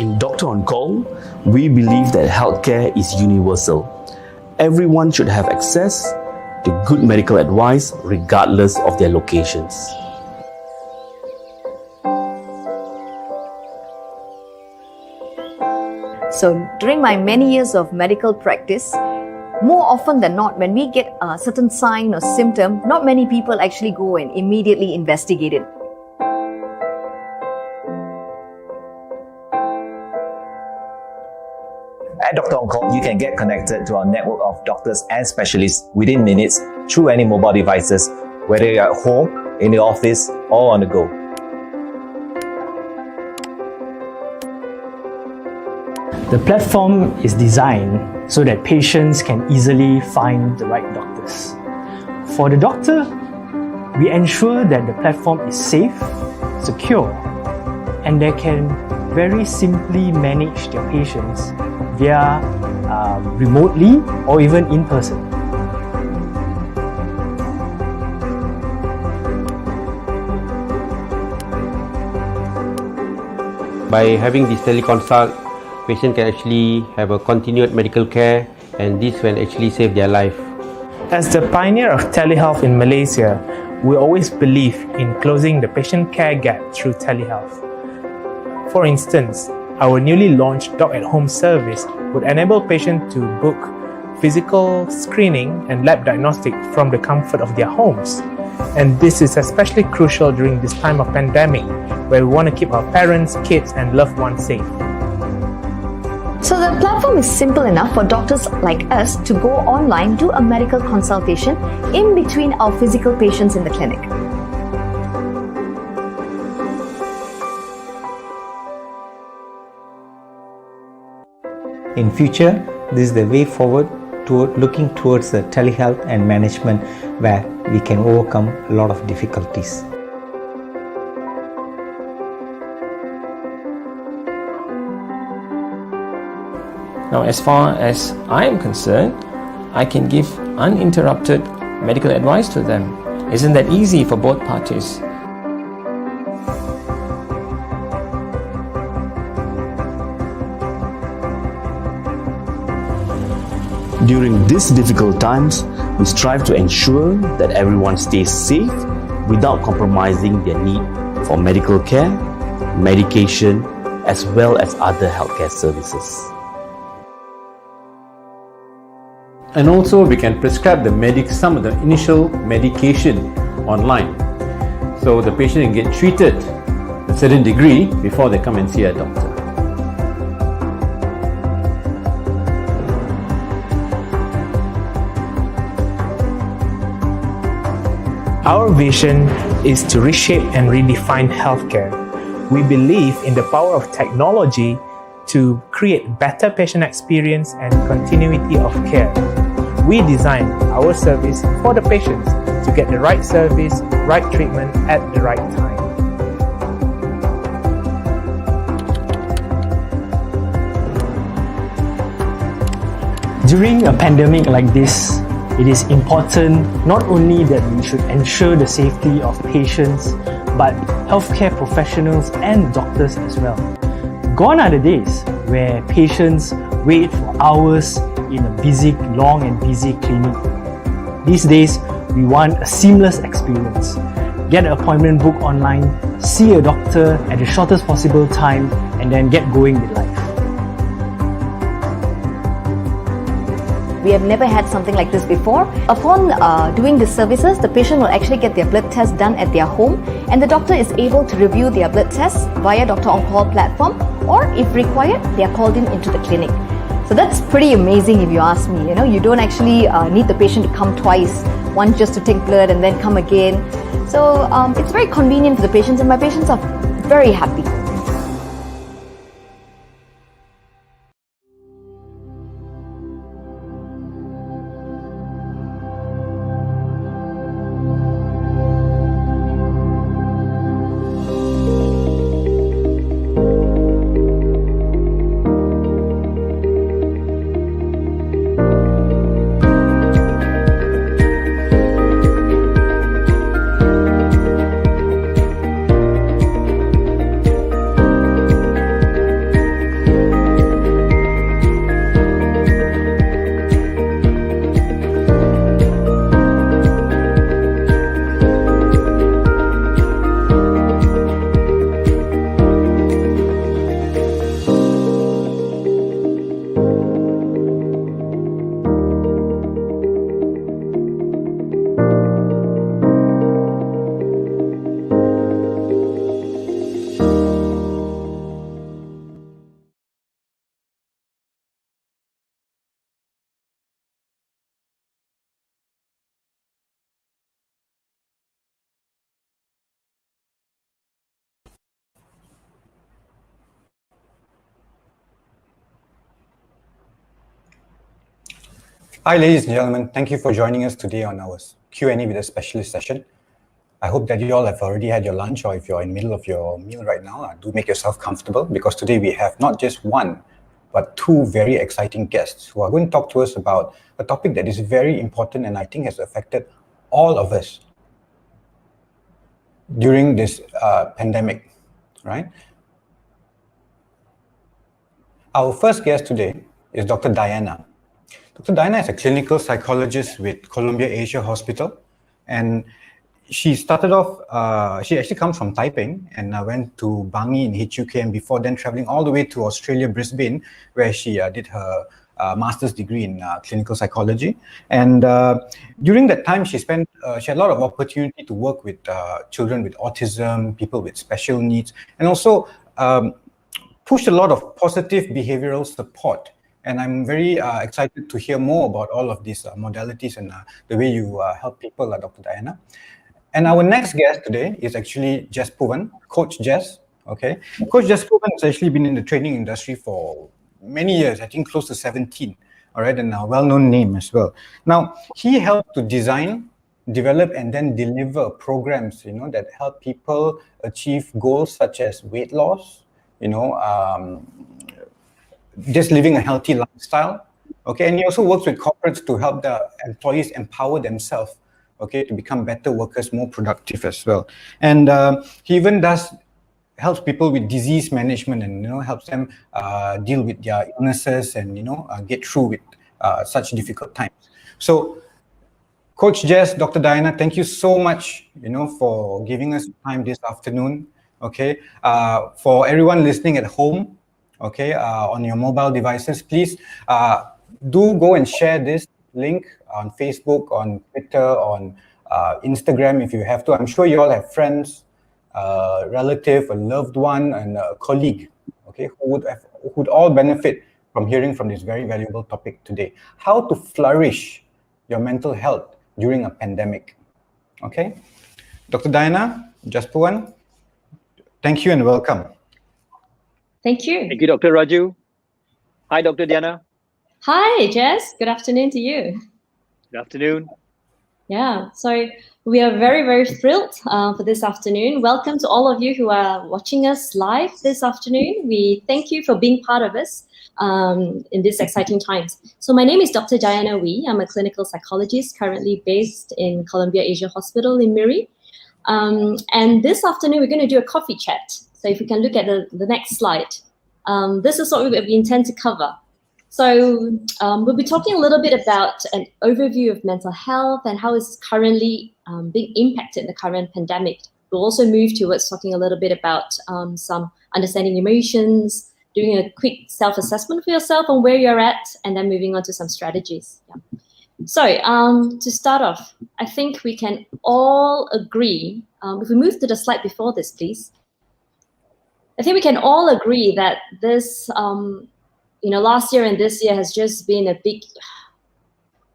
In Doctor on Call, we believe that healthcare is universal. Everyone should have access to good medical advice regardless of their locations. So during my many years of medical practice, more often than not, when we get a certain sign or symptom, not many people actually go and immediately investigate it. At Doctor On Call, you can get connected to our network of doctors and specialists within minutes through any mobile devices, whether you're at home, in the office, or on the go. The platform is designed so that patients can easily find the right doctors. For the doctor, we ensure that the platform is safe, secure, and they can very simply manage their patients via remotely or even in person. By having this teleconsult, patient can actually have a continued medical care, and this will actually save their life. As the pioneer of telehealth in Malaysia, we always believe in closing the patient care gap through telehealth. For instance, our newly launched Doc at Home service would enable patients to book physical screening and lab diagnostic from the comfort of their homes. And this is especially crucial during this time of pandemic, where we want to keep our parents, kids, and loved ones safe. So the platform is simple enough for doctors like us to go online, do a medical consultation in between our physical patients in the clinic. In future, this is the way forward toward looking towards the telehealth and management, where we can overcome a lot of difficulties. Now, as far as I am concerned, I can give uninterrupted medical advice to them. Isn't that easy for both parties? During these difficult times, we strive to ensure that everyone stays safe without compromising their need for medical care, medication, as well as other healthcare services. And also we can prescribe some of the initial medication online. So the patient can get treated to a certain degree before they come and see a doctor. Our vision is to reshape and redefine healthcare. We believe in the power of technology to create better patient experience and continuity of care. We design our service for the patients to get the right service, right treatment at the right time. During a pandemic like this, it is important not only that we should ensure the safety of patients, but healthcare professionals and doctors as well. Gone are the days where patients wait for hours in a long and busy clinic. These days, we want a seamless experience. Get an appointment booked online, see a doctor at the shortest possible time, and then get going with life. We have never had something like this before. Upon doing the services, the patient will actually get their blood test done at their home, and the doctor is able to review their blood tests via Doctor On Call platform, or if required, they are called into the clinic. So that's pretty amazing if you ask me. You don't actually need the patient to come twice, once just to take blood and then come again. So it's very convenient for the patients, and my patients are very happy. Hi, ladies and gentlemen. Thank you for joining us today on our Q&A with a specialist session. I hope that you all have already had your lunch, or if you're in the middle of your meal right now, do make yourself comfortable, because today we have not just one, but two very exciting guests who are going to talk to us about a topic that is very important and I think has affected all of us during this pandemic, right? Our first guest today is Dr. Diana. Dr. Diana is a clinical psychologist with Columbia Asia Hospital, and she started off, she actually comes from Taipei and went to Bangi in HUK, and before then traveling all the way to Australia, Brisbane, where she did her master's degree in clinical psychology. And during that time, she had a lot of opportunity to work with children with autism, people with special needs, and also pushed a lot of positive behavioral support. And I'm very excited to hear more about all of these modalities and the way you help people, Dr. Diana. And our next guest today is actually Jespuvan, Coach Jes. Okay, Coach Jespuvan has actually been in the training industry for many years, I think close to 17. All right, and a well-known name as well. Now, he helped to design, develop, and then deliver programs, that help people achieve goals such as weight loss, just living a healthy lifestyle, okay? And he also works with corporates to help the employees empower themselves, okay, to become better workers, more productive as well. And he even helps people with disease management and, helps them deal with their illnesses and, get through with such difficult times. So, Coach Jes, Dr. Diana, thank you so much, for giving us time this afternoon, okay? For everyone listening at home, okay, on your mobile devices, please do go and share this link on Facebook, on Twitter, on Instagram if you have to. I'm sure you all have friends, relative, a loved one, and a colleague, okay, who would all benefit from hearing from this very valuable topic today. How to flourish your mental health during a pandemic, okay? Dr. Diana, Jespuvan, thank you and welcome. Thank you. Thank you, Dr. Raju. Hi, Dr. Diana. Hi, Jess. Good afternoon to you. Good afternoon. Yeah, so we are very, very thrilled for this afternoon. Welcome to all of you who are watching us live this afternoon. We thank you for being part of us in these exciting times. So my name is Dr. Diana Wee. I'm a clinical psychologist currently based in Columbia Asia Hospital in Miri. And this afternoon, we're going to do a coffee chat. So if we can look at the next slide, this is what we intend to cover. So we'll be talking a little bit about an overview of mental health and how it's currently being impacted in the current pandemic. We'll also move towards talking a little bit about some understanding emotions, doing a quick self-assessment for yourself on where you're at, and then moving on to some strategies. Yeah. So to start off, I think we can all agree, if we move to the slide before this, please. I think we can all agree that this, last year and this year has just been a big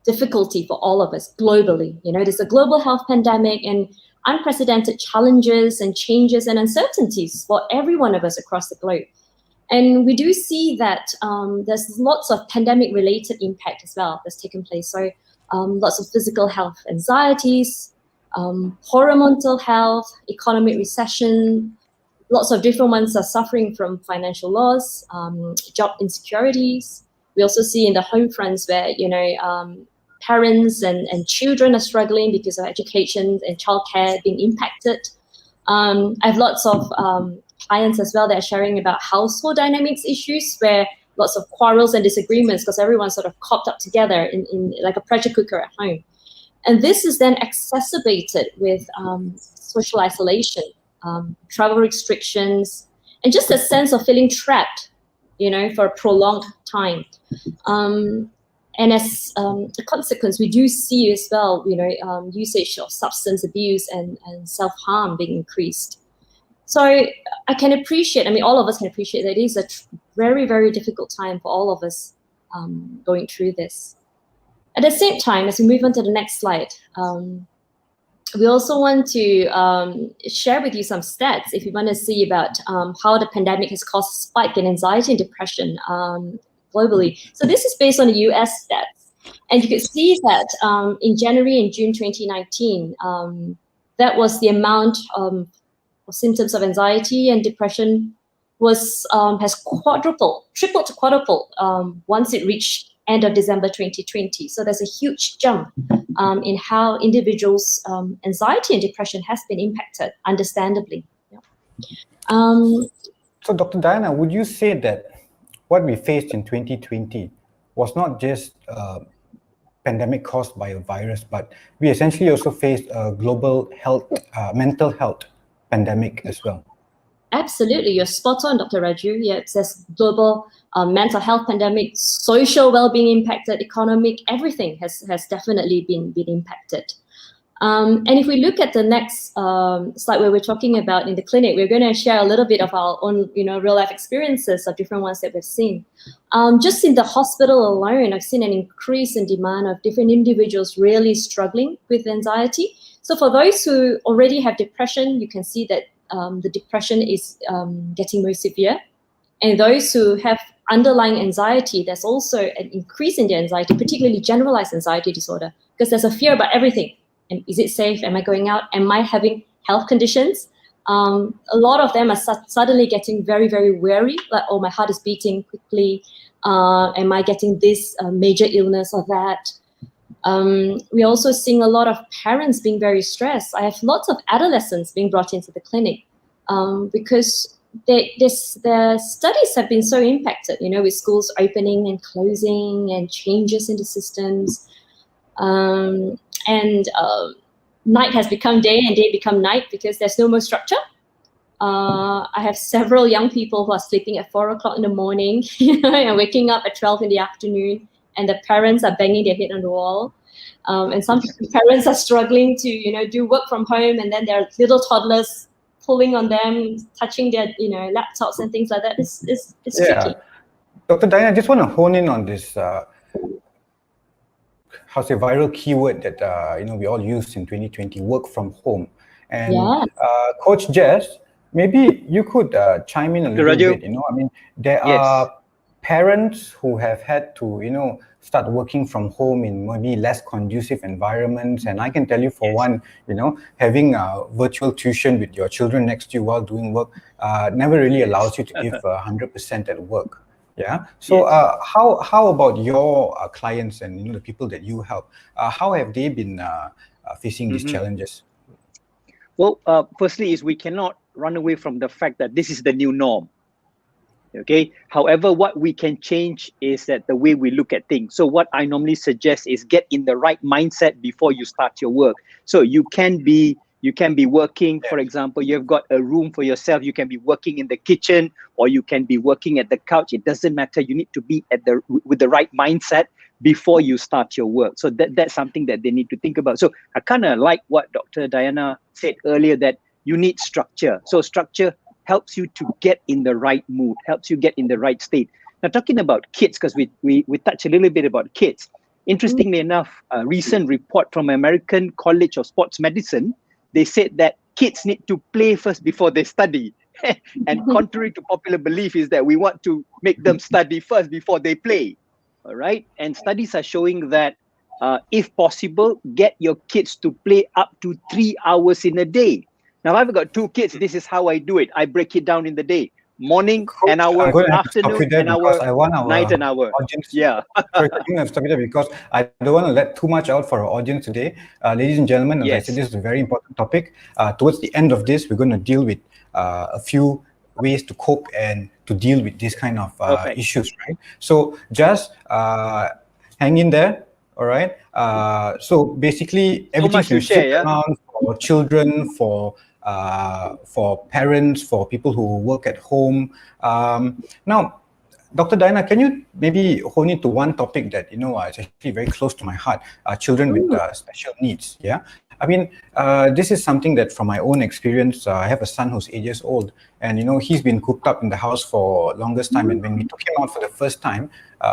difficulty for all of us globally. There's a global health pandemic and unprecedented challenges and changes and uncertainties for every one of us across the globe. And we do see that there's lots of pandemic-related impact as well that's taken place. So lots of physical health anxieties, poor mental health, economic recession. Lots of different ones are suffering from financial loss, job insecurities. We also see in the home fronts where, parents and children are struggling because of education and childcare being impacted. I have lots of clients as well that are sharing about household dynamics issues where lots of quarrels and disagreements because everyone's sort of cooped up together in like a pressure cooker at home. And this is then exacerbated with social isolation, travel restrictions, and just a sense of feeling trapped, for a prolonged time. And as a consequence, we do see as well, usage of substance abuse and self-harm being increased. So I can appreciate, all of us can appreciate that it is a very, very difficult time for all of us going through this. At the same time, as we move on to the next slide, we also want to share with you some stats if you want to see about how the pandemic has caused a spike in anxiety and depression globally. So this is based on the US stats. And you could see that in January and June 2019, that was the amount of symptoms of anxiety and depression has tripled to quadrupled once it reached end of December 2020. So there's a huge jump in how individuals' anxiety and depression has been impacted, understandably. Yeah. So Dr. Diana, would you say that what we faced in 2020 was not just a pandemic caused by a virus, but we essentially also faced a global mental health pandemic as well? Absolutely, you're spot on, Dr. Raju. Yeah, it says global mental health pandemic, social well-being impacted, economic, everything has definitely been impacted. And if we look at the next slide where we're talking about in the clinic, we're going to share a little bit of our own, real life experiences of different ones that we've seen. Just in the hospital alone, I've seen an increase in demand of different individuals really struggling with anxiety. So for those who already have depression, you can see that the depression is getting more severe. And those who have underlying anxiety, there's also an increase in their anxiety, particularly generalized anxiety disorder, because there's a fear about everything. And is it safe? Am I going out? Am I having health conditions? A lot of them are suddenly getting very, very wary, like, oh, my heart is beating quickly. Am I getting this major illness or that? We're also seeing a lot of parents being very stressed. I have lots of adolescents being brought into the clinic because their studies have been so impacted, with schools opening and closing and changes in the systems. And night has become day and day become night because there's no more structure. I have several young people who are sleeping at 4 o'clock in the morning and waking up at 12 in the afternoon, and the parents are banging their head on the wall. And some parents are struggling to, do work from home, and then there are little toddlers pulling on them, touching their, laptops and things like that. It's tricky. Dr. Diana, I just want to hone in on this viral keyword that we all used in 2020, work from home. And Coach Jess, maybe you could chime in a little bit. There are parents who have had to start working from home in maybe less conducive environments, and I can tell you for one, having virtual tuition with your children next to you while doing work never really allows you to give 100% at work. Yeah. So how about your clients and the people that you help? How have they been facing these challenges? Well, firstly, is we cannot run away from the fact that this is the new norm. Okay. However, what we can change is that the way we look at things. So what I normally suggest is get in the right mindset before you start your work. So you can be working, for example, you've got a room for yourself. You can be working in the kitchen, or you can be working at the couch. It doesn't matter. You need to be with the right mindset before you start your work. So that's something that they need to think about. So I kind of like what Dr. Diana said earlier, that you need structure. So structure helps you to get in the right mood, helps you get in the right state. Now, talking about kids, because we touched a little bit about kids. Interestingly enough, a recent report from American College of Sports Medicine, they said that kids need to play first before they study. And contrary to popular belief is that we want to make them study first before they play. All right. And studies are showing that if possible, get your kids to play up to 3 hours in a day. Now, I've got 2 kids. This is how I do it. I break it down in the day. Morning, an hour, afternoon, an hour, night, an hour. Audience. Sorry, I'm going to stop it there because I don't want to let too much out for our audience today. Ladies and gentlemen, as I said, this is a very important topic. Towards the end of this, we're going to deal with a few ways to cope and to deal with this kind of issues, right? So just hang in there, all right? So basically, everything you share around for children, for parents, for people who work at home. Now, Dr. Diana, can you maybe hone into one topic that is actually very close to my heart? Children with special needs. Yeah, I mean, this is something that from my own experience, I have a son who's 8 years old, and he's been cooped up in the house for longest time. And when we took him out for the first time,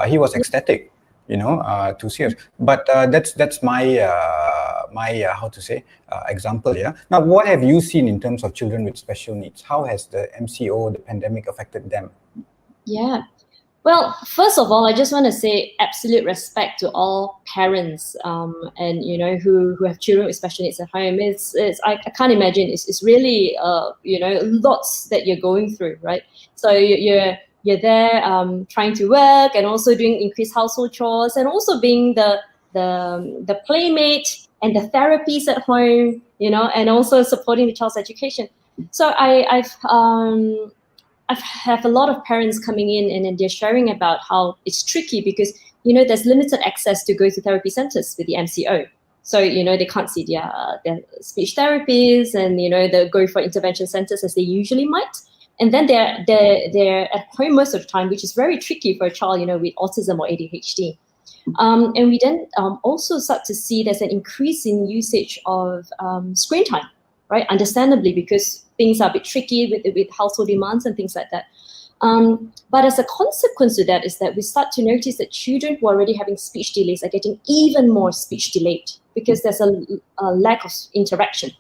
he was ecstatic. To see us. But that's my example. Yeah. Now, what have you seen in terms of children with special needs? How has the MCO, the pandemic, affected them? Yeah. Well, first of all, I just want to say absolute respect to all parents, and who have children with special needs at home. I can't imagine. It's really lots that you're going through, right? So you're there trying to work and also doing increased household chores and also being the playmate and the therapies at home, and also supporting the child's education. So I have a lot of parents coming in and they're sharing about how it's tricky because, there's limited access to go to therapy centers with the MCO. So, they can't see their speech therapists and, they go for intervention centers as they usually might. And then they're at home most of the time, which is very tricky for a child, with autism or ADHD. And we then also start to see there's an increase in usage of screen time, right? Understandably, because things are a bit tricky with household demands and things like that. But as a consequence of that is that we start to notice that children who are already having speech delays are getting even more speech delayed because there's a lack of interaction.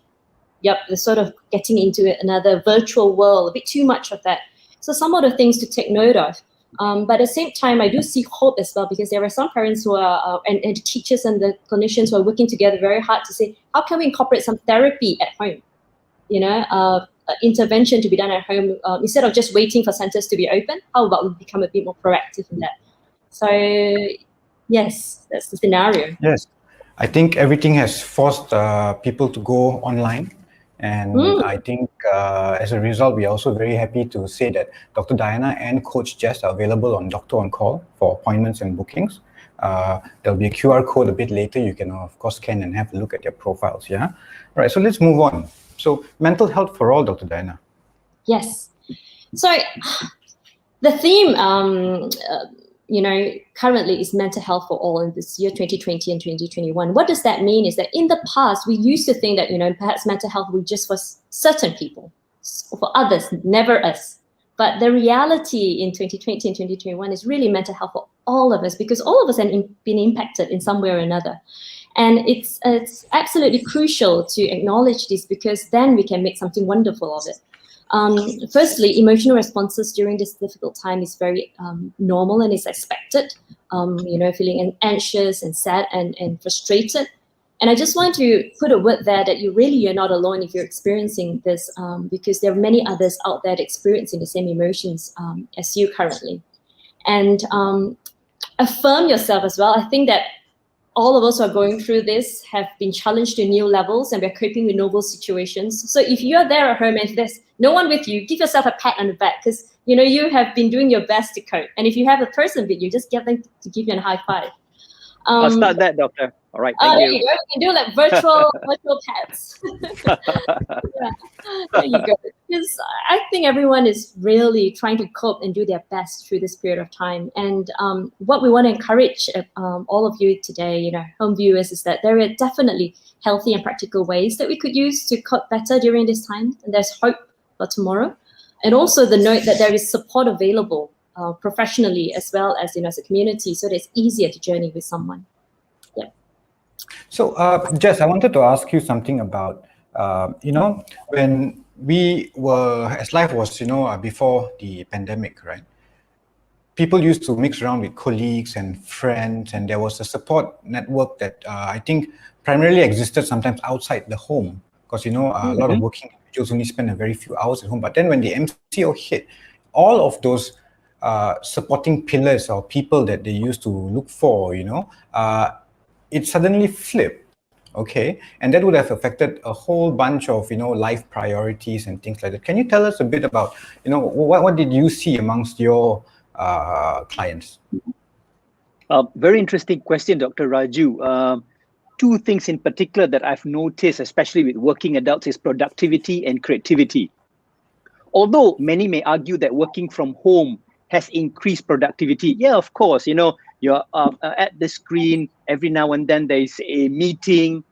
Yep, they're sort of getting into another virtual world, a bit too much of that. So some of the things to take note of. But at the same time, I do see hope as well because there are some parents who are, and the teachers and the clinicians who are working together very hard to say, how can we incorporate some therapy at home? Intervention to be done at home instead of just waiting for centers to be open. How about we become a bit more proactive in that? So, yes, that's the scenario. Yes, I think everything has forced people to go online. And I think as a result, we are also very happy to say that Dr. Diana and Coach Jess are available on Doctor on Call for appointments and bookings. There'll be a QR code a bit later. You can, of course, scan and have a look at their profiles. Yeah. All right. So let's move on. So mental health for all, Dr. Diana. Yes. So the theme, currently is mental health for all in this year 2020 and 2021. What does that mean is that in the past, we used to think that, perhaps mental health was just for certain people, for others, never us. But the reality in 2020 and 2021 is really mental health for all of us because all of us have been impacted in some way or another. And it's absolutely crucial to acknowledge this because then we can make something wonderful of it. Firstly, emotional responses during this difficult time is very normal and is expected. Feeling anxious and sad and frustrated. And I just want to put a word there that you're not alone if you're experiencing this because there are many others out there experiencing the same emotions as you currently. And affirm yourself as well. I think that all of us who are going through this have been challenged to new levels and we're coping with novel situations. So if you're there at home and if there's no one with you, give yourself a pat on the back because, you have been doing your best to cope. And if you have a person with you, just get them to give you a high five. I'll start that, doctor. All right, thank there you. You go. You can do like virtual pats. Yeah, there you go. Because I think everyone is really trying to cope and do their best through this period of time. And what we want to encourage all of you today, home viewers, is that there are definitely healthy and practical ways that we could use to cope better during this time. And there's hope for tomorrow. And also the note that there is support available professionally as well as as a community, so that it's easier to journey with someone. Yeah. So, Jess, I wanted to ask you something about, when we were, as life was, before the pandemic, right? People used to mix around with colleagues and friends, and there was a support network that I think primarily existed sometimes outside the home, because, a lot of working individuals only spend a very few hours at home. But then when the MCO hit, all of those supporting pillars or people that they used to look for, it suddenly flipped, okay? And that would have affected a whole bunch of, life priorities and things like that. Can you tell us a bit about, what did you see amongst your clients? Very interesting question, Dr. Raju. Two things in particular that I've noticed, especially with working adults, is productivity and creativity. Although many may argue that working from home has increased productivity. Yeah, of course, you're at the screen, every now and then there's a meeting,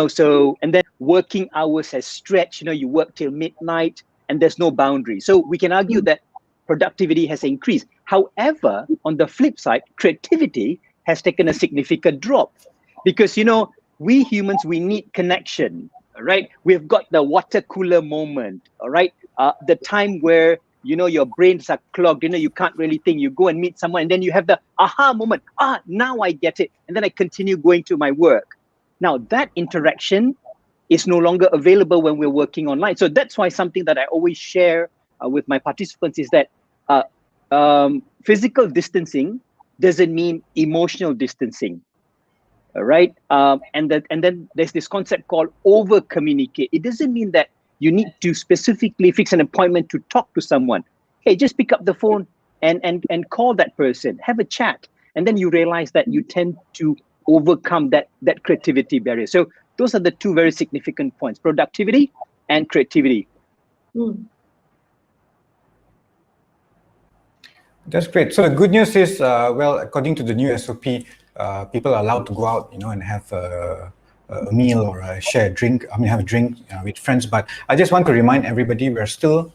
so, and then working hours has stretched, you work till midnight and there's no boundary. So we can argue that productivity has increased. However, on the flip side, creativity has taken a significant drop because, we humans, we need connection, all right? We've got the water cooler moment, all right? The time where your brains are clogged, you can't really think. You go and meet someone and then you have the aha moment. Now I get it. And then I continue going to my work. Now that interaction is no longer available when we're working online. So that's why something that I always share with my participants is that physical distancing doesn't mean emotional distancing. All right. And then there's this concept called over communicate. It doesn't mean that you need to specifically fix an appointment to talk to someone. Hey, just pick up the phone and call that person, have a chat. And then you realize that you tend to overcome that creativity barrier. So those are the two very significant points, productivity and creativity. That's great. So the good news is, well, according to the new SOP, people are allowed to go out, and have a meal or share a drink. Have a drink with friends. But I just want to remind everybody, we're still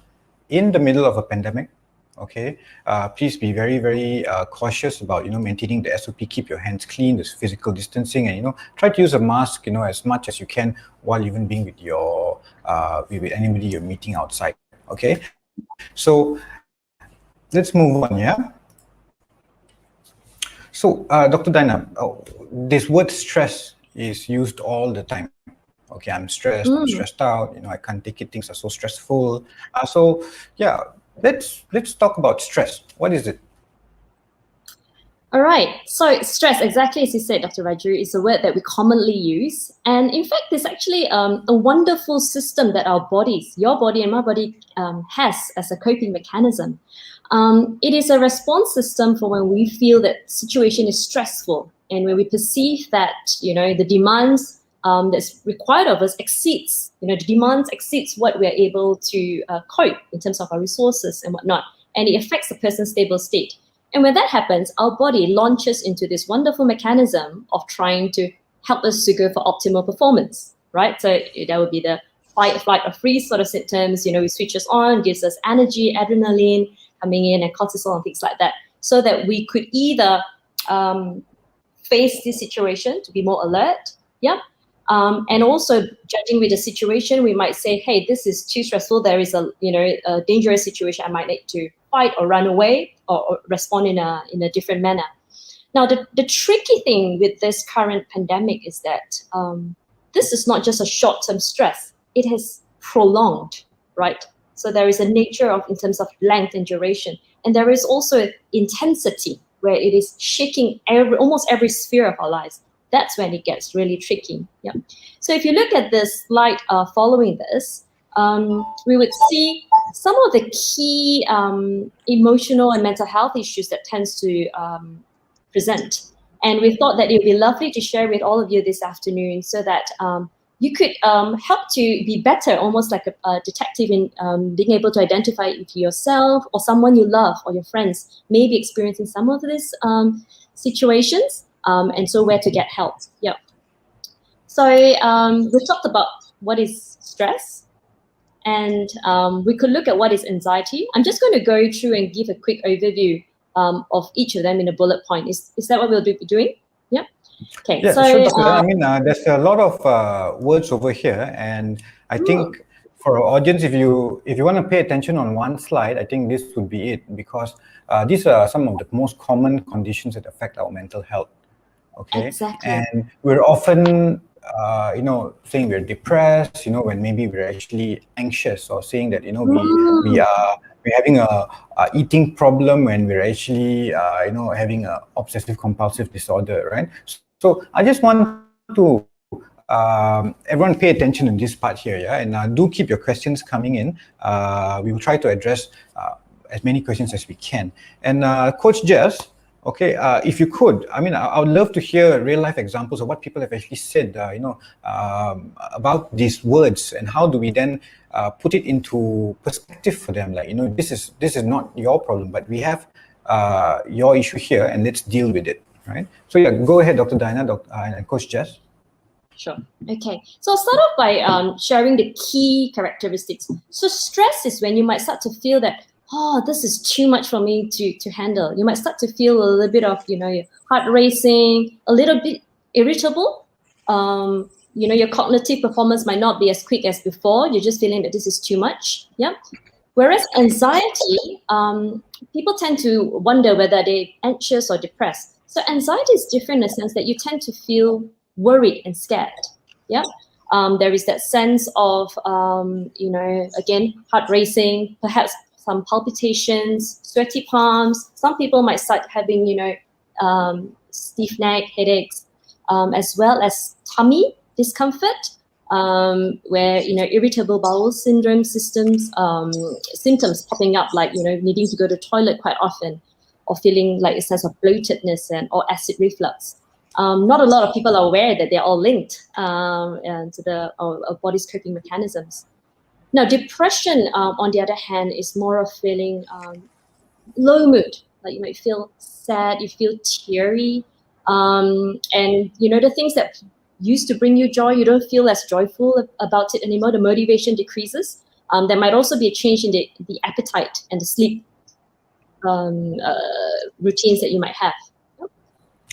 in the middle of a pandemic. Okay, please be very, very cautious about maintaining the SOP. Keep your hands clean, this physical distancing, and try to use a mask as much as you can while even being with your with anybody you're meeting outside. Okay, so let's move on. Yeah. So, Dr. Diana, this word stress is used all the time. Okay, I'm stressed, I'm stressed out, I can't take it, things are so stressful. So, yeah, let's talk about stress. What is it? All right, so stress, exactly as you said, Dr. Raju, is a word that we commonly use. And in fact, there's actually a wonderful system that our bodies, your body and my body, has as a coping mechanism. It is a response system for when we feel that situation is stressful and when we perceive that, the demands that's required of us exceeds, the demands exceeds what we're able to cope in terms of our resources and whatnot. And it affects the person's stable state. And when that happens, our body launches into this wonderful mechanism of trying to help us to go for optimal performance, right? So that would be the fight, flight, or freeze sort of symptoms. It switches on, gives us energy, adrenaline coming in, and cortisol and things like that, so that we could either face this situation to be more alert, and also judging with the situation, we might say, hey, this is too stressful. There is a dangerous situation. I might need to fight or run away or respond in a different manner. Now, the tricky thing with this current pandemic is that this is not just a short-term stress. It has prolonged, right? So there is a nature in terms of length and duration. And there is also intensity where it is shaking almost every sphere of our lives. That's when it gets really tricky. Yeah. So if you look at this slide following this, we would see some of the key emotional and mental health issues that tends to present. And we thought that it would be lovely to share with all of you this afternoon so that you could help to be better, almost like a detective in being able to identify if yourself or someone you love or your friends may be experiencing some of these situations, and so where to get help. Yeah. So we talked about what is stress, and we could look at what is anxiety. I'm just going to go through and give a quick overview of each of them in a bullet point. Is that what we'll be doing? Yeah. Okay. Yeah, so, sure, Dr. There's a lot of words over here, and I think for our audience, if you want to pay attention on one slide, I think this would be it, because these are some of the most common conditions that affect our mental health. Okay. Exactly. And we're often saying we're depressed, when maybe we're actually anxious, or saying that we're having a eating problem when we're actually having a obsessive compulsive disorder, right? So I just want to everyone pay attention in this part here, yeah, and do keep your questions coming in. We will try to address as many questions as we can. And Coach Jess, okay, if you could, I would love to hear real life examples of what people have actually said, about these words, and how do we then put it into perspective for them? Like, this is not your problem, but we have your issue here, and let's deal with it, right? So yeah, go ahead, Dr. Diana, and Coach Jess. Sure. Okay. So I'll start off by sharing the key characteristics. So stress is when you might start to feel that, this is too much for me to handle. You might start to feel a little bit of, your heart racing, a little bit irritable. Your cognitive performance might not be as quick as before. You're just feeling that this is too much. Yeah. Whereas anxiety, people tend to wonder whether they're anxious or depressed. So anxiety is different in the sense that you tend to feel worried and scared. Yeah. There is that sense of, again, heart racing, perhaps some palpitations, sweaty palms. Some people might start having, stiff neck, headaches, as well as tummy discomfort, where, irritable bowel syndrome symptoms popping up, like, needing to go to the toilet quite often, or feeling like a sense of bloatedness or acid reflux. Not a lot of people are aware that they're all linked to the body's coping mechanisms. Now, depression, on the other hand, is more of feeling low mood. Like you might feel sad, you feel teary, and the things that used to bring you joy, you don't feel as joyful about it anymore. The motivation decreases. There might also be a change in the appetite and the sleep routines that you might have.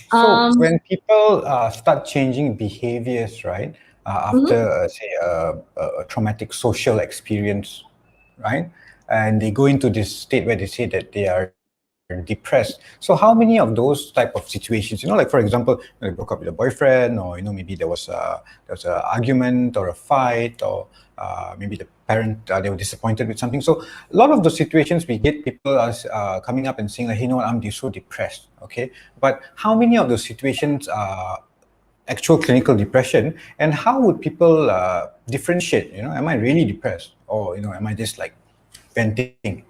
So when people start changing behaviors, right, after say a traumatic social experience, right, and they go into this state where they say that they are depressed. So how many of those type of situations, like for example, they broke up with a boyfriend, or maybe there was an argument or a fight, or maybe the parent, they were disappointed with something. So a lot of those situations, we get people coming up and saying, like, hey, I'm so depressed. Okay, but how many of those situations are actual clinical depression, and how would people differentiate? Am I really depressed, or am I just like venting?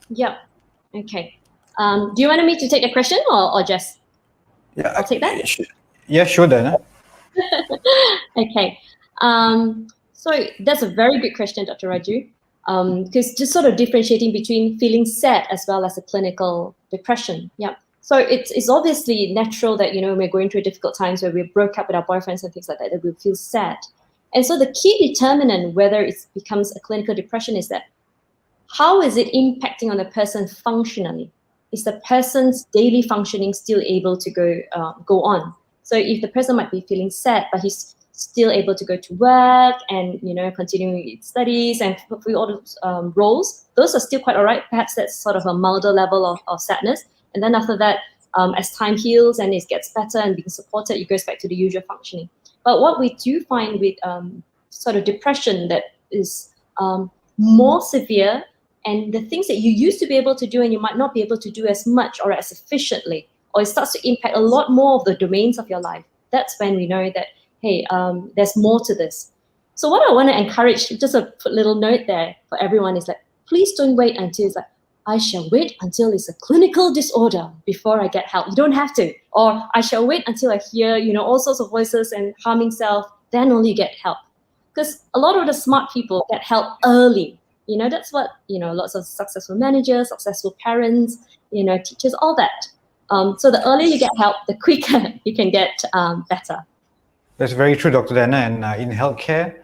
Yeah. Okay. Do you want me to take the question or just? Yeah, I'll take that. Yeah, sure, Dana. Okay. So that's a very good question, Dr. Raju. Because just sort of differentiating between feeling sad as well as a clinical depression. Yeah. So it's obviously natural that we're going through difficult times where we broke up with our boyfriends and things like that we feel sad. And so the key determinant whether it becomes a clinical depression is that how is it impacting on the person functionally? Is the person's daily functioning still able to go on? So if the person might be feeling sad, but he's still able to go to work and continuing his studies and fulfill all those roles, those are still quite all right. Perhaps that's sort of a milder level of sadness. And then after that, as time heals and it gets better and being supported, it goes back to the usual functioning. But what we do find with sort of depression that is more severe, and the things that you used to be able to do and you might not be able to do as much or as efficiently, or it starts to impact a lot more of the domains of your life, that's when we know that, hey, there's more to this. So what I want to encourage, just a little note there for everyone, is like, please don't wait until it's like, I shall wait until it's a clinical disorder before I get help. You don't have to. Or I shall wait until I hear, all sorts of voices and harming self, then only get help. Because a lot of the smart people get help early. That's what, lots of successful managers, successful parents, teachers, all that. So the earlier you get help, the quicker you can get better. That's very true, Dr. Dana. And in healthcare,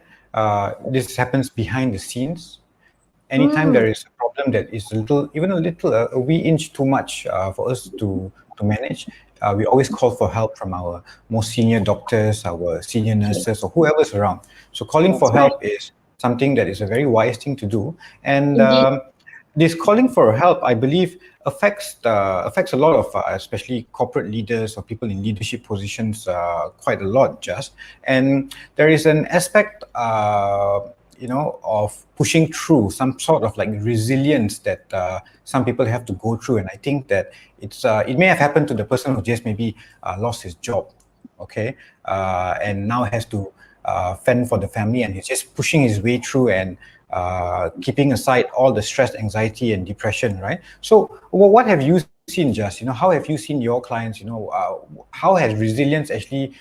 this happens behind the scenes. Anytime there is a problem that is a wee inch too much for us to manage, we always call for help from our most senior doctors, our senior nurses, or whoever's around. So calling for help is something that is a very wise thing to do. And this calling for help, I believe, affects a lot of, especially corporate leaders or people in leadership positions, quite a lot, just. And there is an aspect, of pushing through, some sort of like resilience that some people have to go through. And I think that it may have happened to the person who just maybe lost his job, okay, and now has to fend for the family, and he's just pushing his way through and keeping aside all the stress, anxiety, and depression, right? So what have you seen, Just? How have you seen your clients, how has resilience actually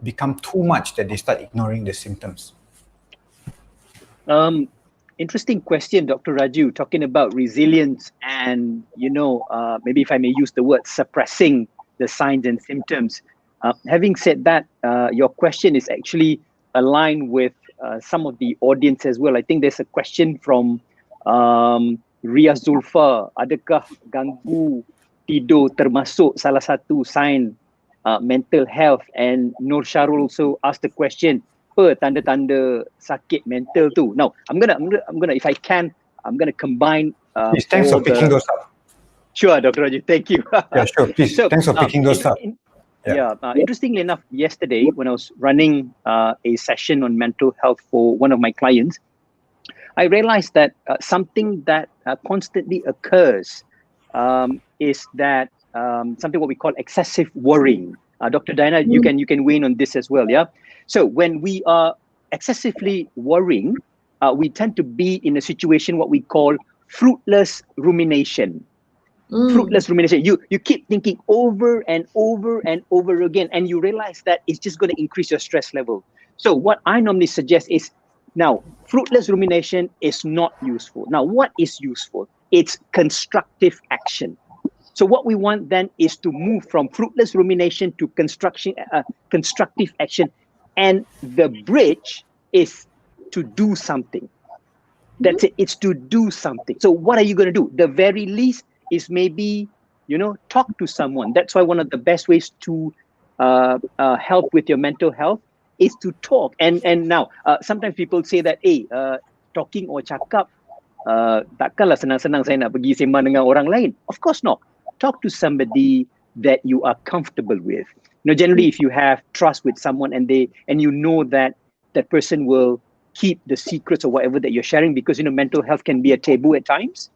become too much that they start ignoring the symptoms? Interesting question, Dr. Raju, talking about resilience and, maybe if I may use the word suppressing the signs and symptoms. Having said that, your question is actually aligned with some of the audience as well. I think there's a question from Ria Zulfa, adakah ganggu tidur termasuk salah satu sign mental health? And Nur Sharul also asked the question, apa tanda-tanda sakit mental tu. Now, I'm gonna if I can, I'm gonna combine. Please, thanks for picking those up. Sure, Dr. Raju, thank you. Yeah, sure. Please, thanks for picking those up. Interestingly enough, yesterday when I was running a session on mental health for one of my clients, I realized that something that constantly occurs is that something what we call excessive worrying. Dr. Diana, you can weigh in on this as well, yeah? So when we are excessively worrying, we tend to be in a situation what we call fruitless rumination. Fruitless rumination. You keep thinking over and over and over again, and you realize that it's just going to increase your stress level. So what I normally suggest is, now, fruitless rumination is not useful. Now, what is useful? It's constructive action. So what we want then is to move from fruitless rumination to constructive action, and the bridge is to do something. That's it. It's to do something. So what are you going to do? The very least is maybe, talk to someone. That's why one of the best ways to help with your mental health is to talk. And now, sometimes people say that, talking or cakap, takkanlah senang-senang saya nak pergi sembang dengan orang lain. Of course not. Talk to somebody that you are comfortable with. Generally, if you have trust with someone and you know that that person will keep the secrets or whatever that you're sharing, because mental health can be a taboo at times.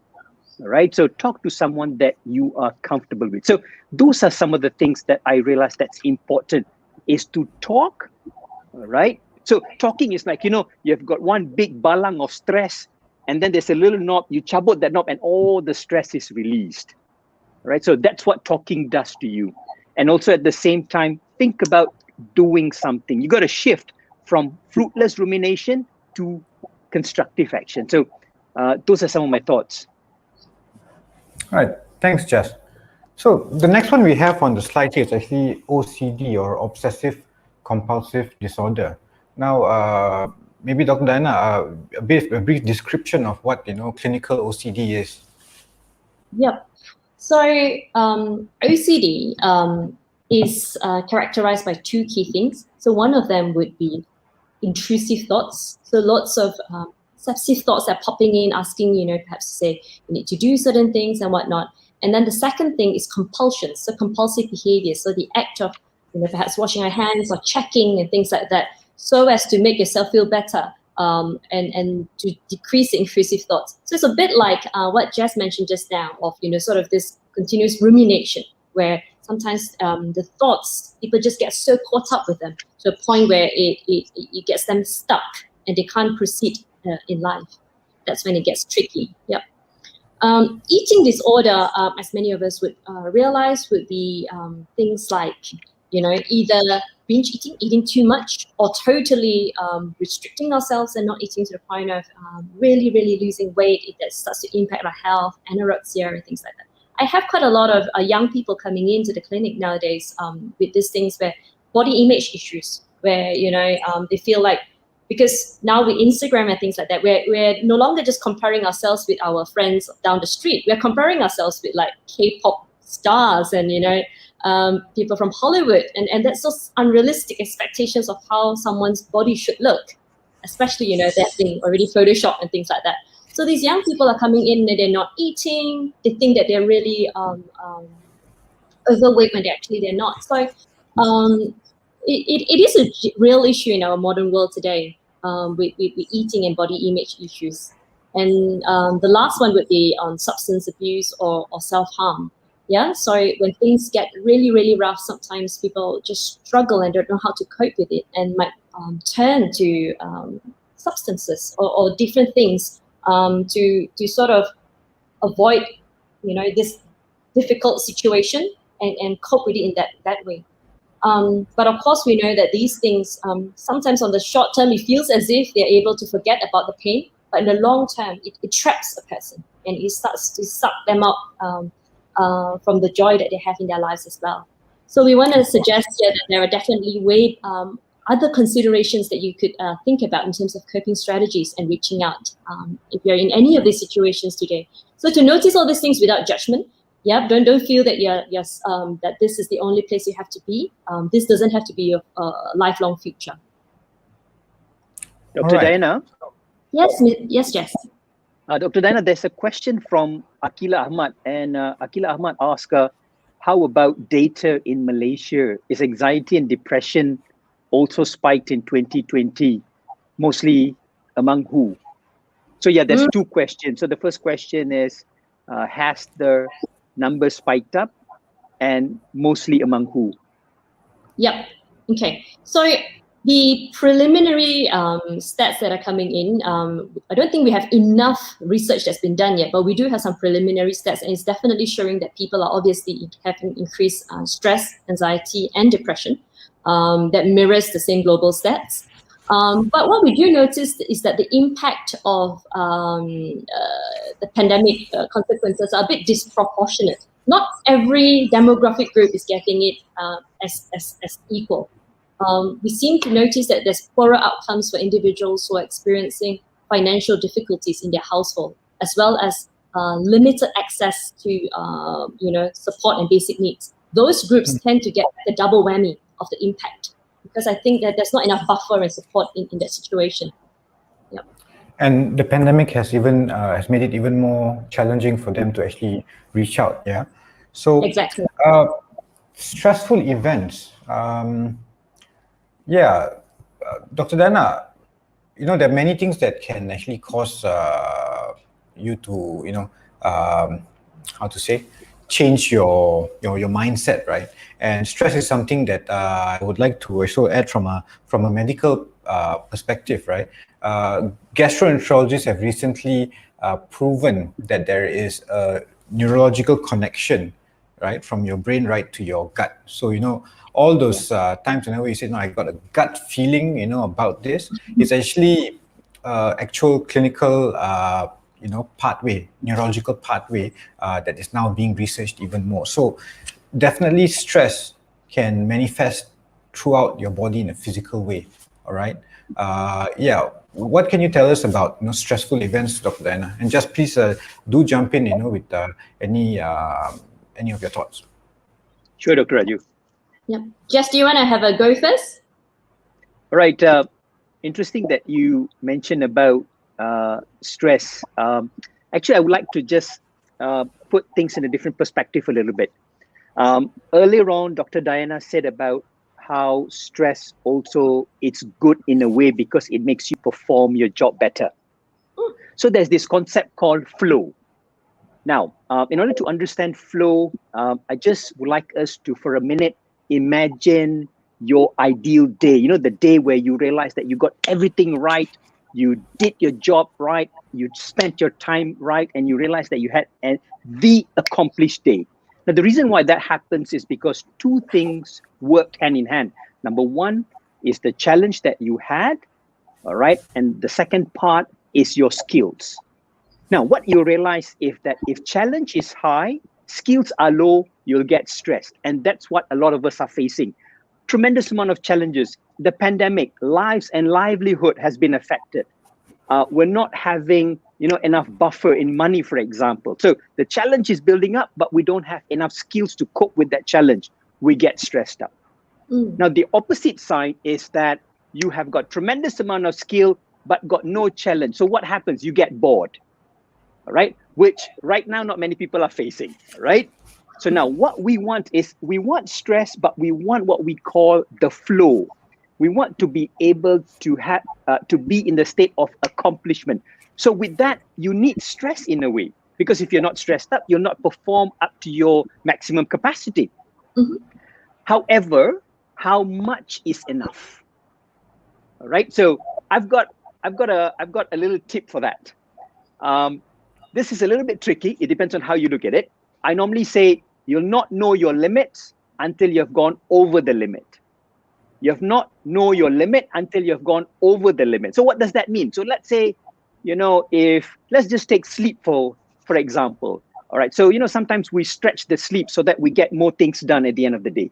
Right? So talk to someone that you are comfortable with. So those are some of the things that I realized that's important, is to talk. All right? So talking is like, you've got one big balang of stress, and then there's a little knob, you chabut that knob and all the stress is released. Right? So that's what talking does to you. And also at the same time, think about doing something. You got to shift from fruitless rumination to constructive action. So those are some of my thoughts. All right, thanks, Jess. So the next one we have on the slide here is actually OCD, or obsessive compulsive disorder. Now, maybe Dr. Diana, a brief description of what clinical OCD is. Yep. So OCD is characterized by two key things. So one of them would be intrusive thoughts. So lots of obsessive thoughts are popping in, asking, perhaps to say you need to do certain things and whatnot. And then the second thing is compulsions, so compulsive behavior. So the act of, perhaps washing our hands or checking and things like that, so as to make yourself feel better and to decrease the intrusive thoughts. So it's a bit like what Jess mentioned just now of, sort of this continuous rumination, where sometimes the thoughts, people just get so caught up with them to a point where it gets them stuck and they can't proceed in life. That's when it gets tricky. Yep. Eating disorder, as many of us would realize, would be things like, either binge eating too much, or totally restricting ourselves and not eating to the point of really, really losing weight. That starts to impact our health, anorexia, and things like that. I have quite a lot of young people coming into the clinic nowadays with these things, where body image issues, where they feel like, because now with Instagram and things like that, we're no longer just comparing ourselves with our friends down the street. We're comparing ourselves with like K-pop stars and people from Hollywood, and that's just unrealistic expectations of how someone's body should look, especially that being already photoshopped and things like that. So these young people are coming in and they're not eating. They think that they're really overweight when they're not. So it is a real issue in our modern world today, with eating and body image issues. And the last one would be on substance abuse or self-harm. Yeah, so when things get really, really rough, sometimes people just struggle and don't know how to cope with it, and might turn to substances or different things to sort of avoid, this difficult situation and cope with it in that way. But of course, we know that these things, sometimes on the short term, it feels as if they're able to forget about the pain, but in the long term, it traps a person and it starts to suck them up from the joy that they have in their lives as well. So we want to suggest here that there are definitely other considerations that you could think about in terms of coping strategies and reaching out if you're in any of these situations today. So to notice all these things without judgment. Yeah, don't feel that that this is the only place you have to be. This doesn't have to be your lifelong future. Dr. Alright. Diana? Yes, Jess. Dr. Diana, there's a question from Akila Ahmad, and Akila Ahmad asks, how about data in Malaysia? Is anxiety and depression also spiked in 2020, mostly among who? So yeah, there's two questions. So the first question is, has the number spiked up, and mostly among who? Yep. Okay. So the preliminary stats that are coming in, I don't think we have enough research that's been done yet, but we do have some preliminary stats, and it's definitely showing that people are obviously having increased stress, anxiety, and depression that mirrors the same global stats. But what we do notice is that the impact of the pandemic consequences are a bit disproportionate. Not every demographic group is getting it as equal. We seem to notice that there's poorer outcomes for individuals who are experiencing financial difficulties in their household, as well as limited access to support and basic needs. Those groups tend to get the double whammy of the impact, because I think that there's not enough buffer and support in that situation. Yeah. And the pandemic has even has made it even more challenging for them to actually reach out. Yeah. So exactly. Stressful events. Dr. Dana, there are many things that can actually cause you to, how to say, change your mindset, right? And stress is something that I would like to also add from a medical perspective, right? Gastroenterologists have recently proven that there is a neurological connection, right, from your brain right to your gut. So all those times whenever you say, "No, I got a gut feeling," about this, it's actually actual clinical pathway, neurological pathway that is now being researched even more. So definitely stress can manifest throughout your body in a physical way. All right. What can you tell us about stressful events, Dr. Diana? And just please do jump in, with any of your thoughts. Sure, Dr. Raju. Yeah. Jess, do you want to have a go first? All right. Interesting that you mentioned about stress. Actually, I would like to just put things in a different perspective a little bit. Earlier on, Dr. Diana said about how stress also, it's good in a way because it makes you perform your job better. So there's this concept called flow. Now, in order to understand flow, I just would like us to, for a minute, imagine your ideal day, the day where you realize that you got everything right, you did your job right, you spent your time right, and you realize that you had the accomplished day. Now, the reason why that happens is because two things work hand in hand. Number one is the challenge that you had, all right? And the second part is your skills. Now, what you realize is that if challenge is high, skills are low, you'll get stressed. And that's what a lot of us are facing. Tremendous amount of challenges. The pandemic, lives and livelihood has been affected. We're not having enough buffer in money, for example. So the challenge is building up, but we don't have enough skills to cope with that challenge. We get stressed out. Now, the opposite side is that you have got tremendous amount of skill, but got no challenge. So what happens? You get bored, all right? Which right now, not many people are facing, right? So now what we want is, we want stress, but we want what we call the flow. We want to be able to have, to be in the state of accomplishment. So with that, you need stress in a way, because if you're not stressed up, you'll not perform up to your maximum capacity. However, how much is enough? All right. So I've got a little tip for that. This is a little bit tricky. It depends on how you look at it. I normally say you'll not know your limits until you've gone over the limit. You have not know your limit until you've gone over the limit. So what does that mean? So let's say, if let's just take sleep for example. All right. So, sometimes we stretch the sleep so that we get more things done at the end of the day.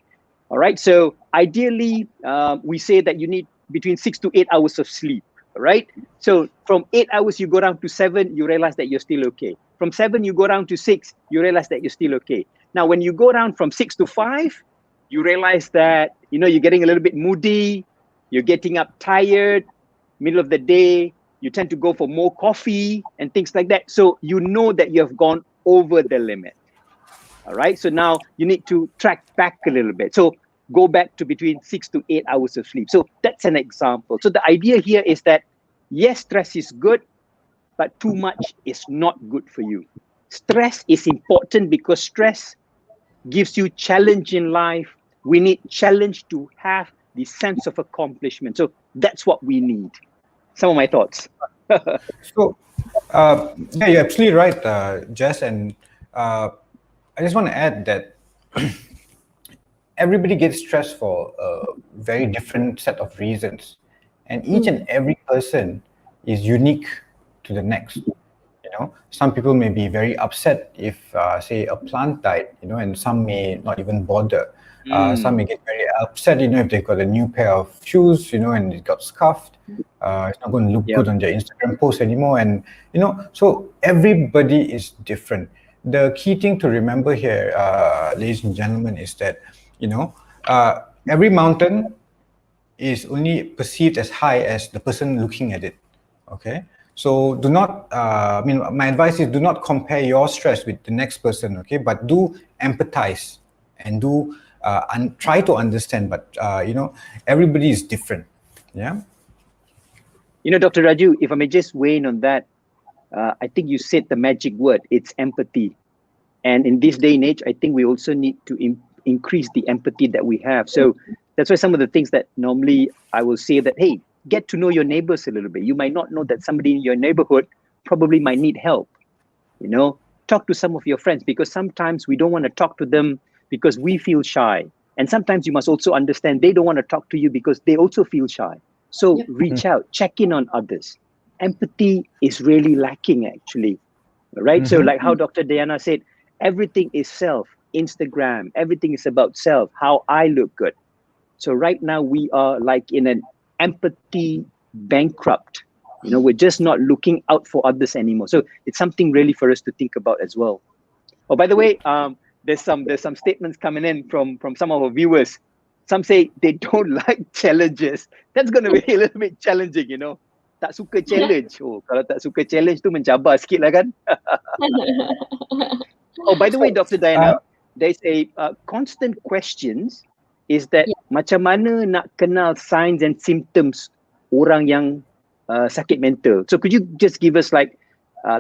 All right. So ideally, we say that you need between 6 to 8 hours of sleep. Right. So from 8 hours, you go down to 7, you realize that you're still okay. From 7, you go down to 6, you realize that you're still okay. Now, when you go down from 6 to 5, you realize that, you're getting a little bit moody, you're getting up tired, middle of the day, you tend to go for more coffee and things like that. So you know that you have gone over the limit. All right. So now you need to track back a little bit. So go back to between 6 to 8 hours of sleep. So that's an example. So the idea here is that, yes, stress is good, but too much is not good for you. Stress is important because stress gives you challenge in life. We need challenge to have the sense of accomplishment. So that's what we need. Some of my thoughts. So, yeah, you're absolutely right, Jess. And I just want to add that everybody gets stressed for a very different set of reasons. And each and every person is unique to the next. You know, some people may be very upset if, say, a plant died, you know, and some may not even bother. Some may get very upset, you know, if they've got a new pair of shoes, you know, and it got scuffed. It's not going to look good on their Instagram post anymore. And, you know, so everybody is different. The key thing to remember here, ladies and gentlemen, is that, you know, every mountain is only perceived as high as the person looking at it. Okay. So do not, I mean, my advice is do not compare your stress with the next person, okay? But do empathize and do try to understand. But, you know, everybody is different. Yeah. You know, Dr. Raju, if I may just weigh in on that, I think you said the magic word, it's empathy. And in this day and age, I think we also need to increase the empathy that we have. So that's why some of the things that normally I will say that, hey, get to know your neighbors a little bit. You might not know that somebody in your neighborhood probably might need help. You know, talk to some of your friends, because sometimes we don't want to talk to them because we feel shy. And sometimes you must also understand they don't want to talk to you because they also feel shy. So reach out, check in on others. Empathy is really lacking, actually. Right? So like how Dr. Diana said, everything is self. Instagram, everything is about self, how I look good. So right now we are like in an empathy bankrupt. You know, we're just not looking out for others anymore. So it's something really for us to think about as well. Oh, by the way, there's some statements coming in from some of our viewers. Some say they don't like challenges. That's going to be a little bit challenging, you know. Tak suka challenge. Oh, kalau tak suka challenge tu mencabar sikit lah kan. Oh, by the way, Dr. Diana, there's a constant questions is that macam mana nak kenal signs and symptoms orang yang sakit mental. So could you just give us like a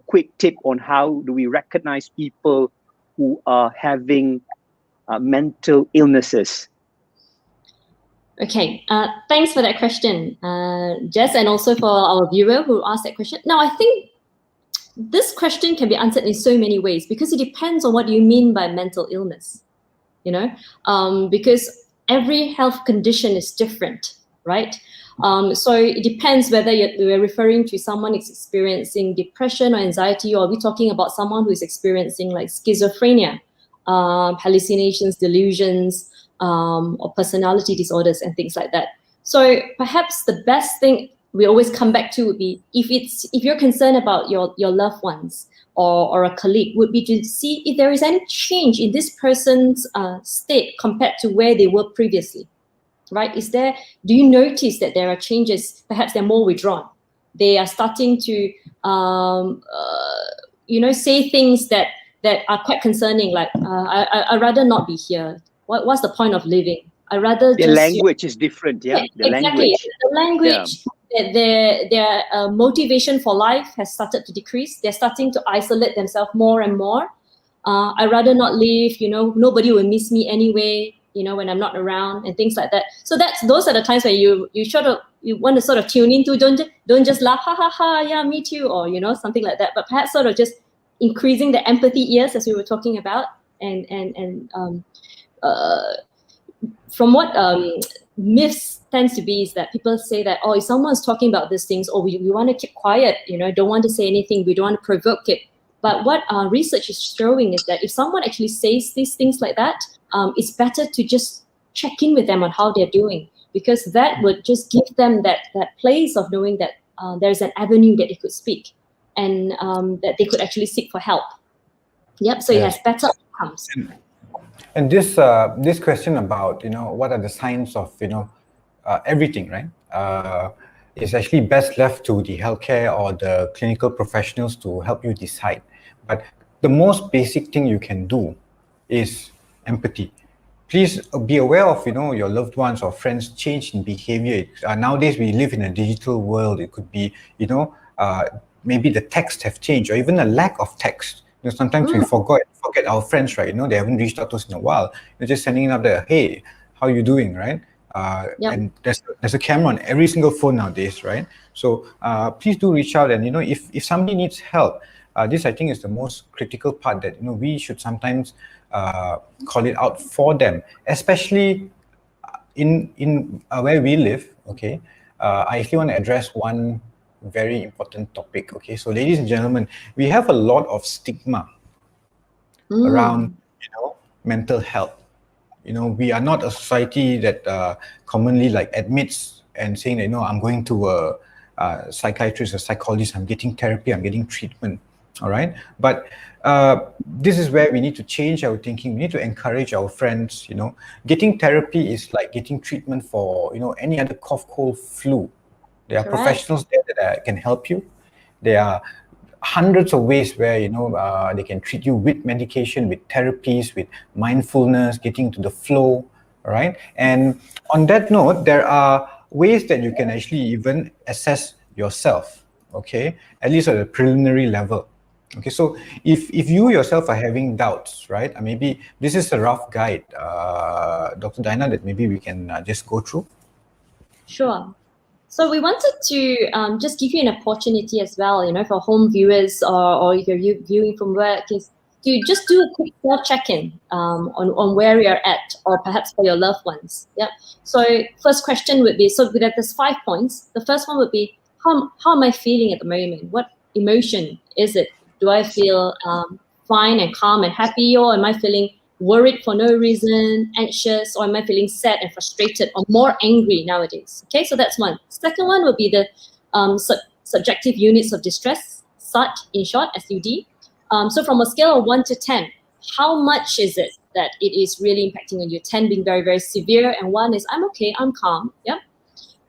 quick tip on how do we recognize people who are having mental illnesses? Okay, thanks for that question, Jess, and also for our viewer who asked that question. Now, I think this question can be answered in so many ways because it depends on what you mean by mental illness, you know, because every health condition is different, right? So it depends whether we're referring to someone who's experiencing depression or anxiety, or are we talking about someone who is experiencing like schizophrenia, hallucinations, delusions, or personality disorders and things like that. So perhaps the best thing we always come back to would be if you're concerned about your loved ones or a colleague, would be to see if there is any change in this person's state compared to where they were previously, right? Do you notice that there are changes? Perhaps they're more withdrawn. They are starting to say things that are quite concerning, like I'd rather not be here. What's the point of living? I rather the language is different, yeah. The exactly. language. The language. Yeah. Their motivation for life has started to decrease. They're starting to isolate themselves more and more. I rather not live. You know, nobody will miss me anyway. You know, when I'm not around and things like that. So those are the times where you want to sort of tune into. Don't just laugh, ha ha ha, yeah, me too, or you know, something like that. But perhaps sort of just increasing the empathy ears, as we were talking about, and from what myths tends to be is that people say that, oh, if someone's talking about these things, oh, we want to keep quiet, you know, don't want to say anything, we don't want to provoke it. But what research is showing is that if someone actually says these things like that, it's better to just check in with them on how they're doing, because that would just give them that place of knowing that there's an avenue that they could speak and that they could actually seek for help. Yep, so it has better outcomes. And this question about, you know, what are the signs of, you know, everything, right? is actually best left to the healthcare or the clinical professionals to help you decide. But the most basic thing you can do is empathy. Please be aware of your loved ones or friends change in behavior. Nowadays we live in a digital world. It could be maybe the text have changed, or even a lack of text. Sometimes we forget our friends, right? They haven't reached out to us in a while. They're just sending up the, hey, how you doing, right? And there's a camera on every single phone nowadays, right? So please do reach out, and if somebody needs help, this I think is the most critical part, that we should sometimes call it out for them, especially in where we live. Okay, I actually want to address one very important topic. Okay, so ladies and gentlemen, we have a lot of stigma around mental health. We are not a society that commonly admits and saying that I'm going to a psychiatrist, a psychologist, I'm getting therapy, I'm getting treatment. All right, but this is where we need to change our thinking. We need to encourage our friends. Getting therapy is like getting treatment for any other cough, cold, flu. There are professionals there that can help you. There are hundreds of ways where they can treat you with medication, with therapies, with mindfulness, getting to the flow. All right, and on that note, there are ways that you can actually even assess yourself. Okay, at least at a preliminary level. Okay, so if you yourself are having doubts, right? Maybe this is a rough guide, Dr. Diana, that maybe we can just go through. Sure. So we wanted to just give you an opportunity as well, for home viewers or if you're viewing from work, is to just do a quick check-in on where you're at, or perhaps for your loved ones. Yeah. So first question would be, so there's 5 points. The first one would be, how am I feeling at the moment? What emotion is it? Do I feel fine and calm and happy, or am I feeling worried for no reason, anxious, or am I feeling sad and frustrated or more angry nowadays? Okay, so that's one. Second one would be the subjective units of distress, SUD in short, SUD. So from a scale of 1 to 10, how much is it that it is really impacting on you? 10 being very, very severe, and 1 is I'm okay, I'm calm. Yeah.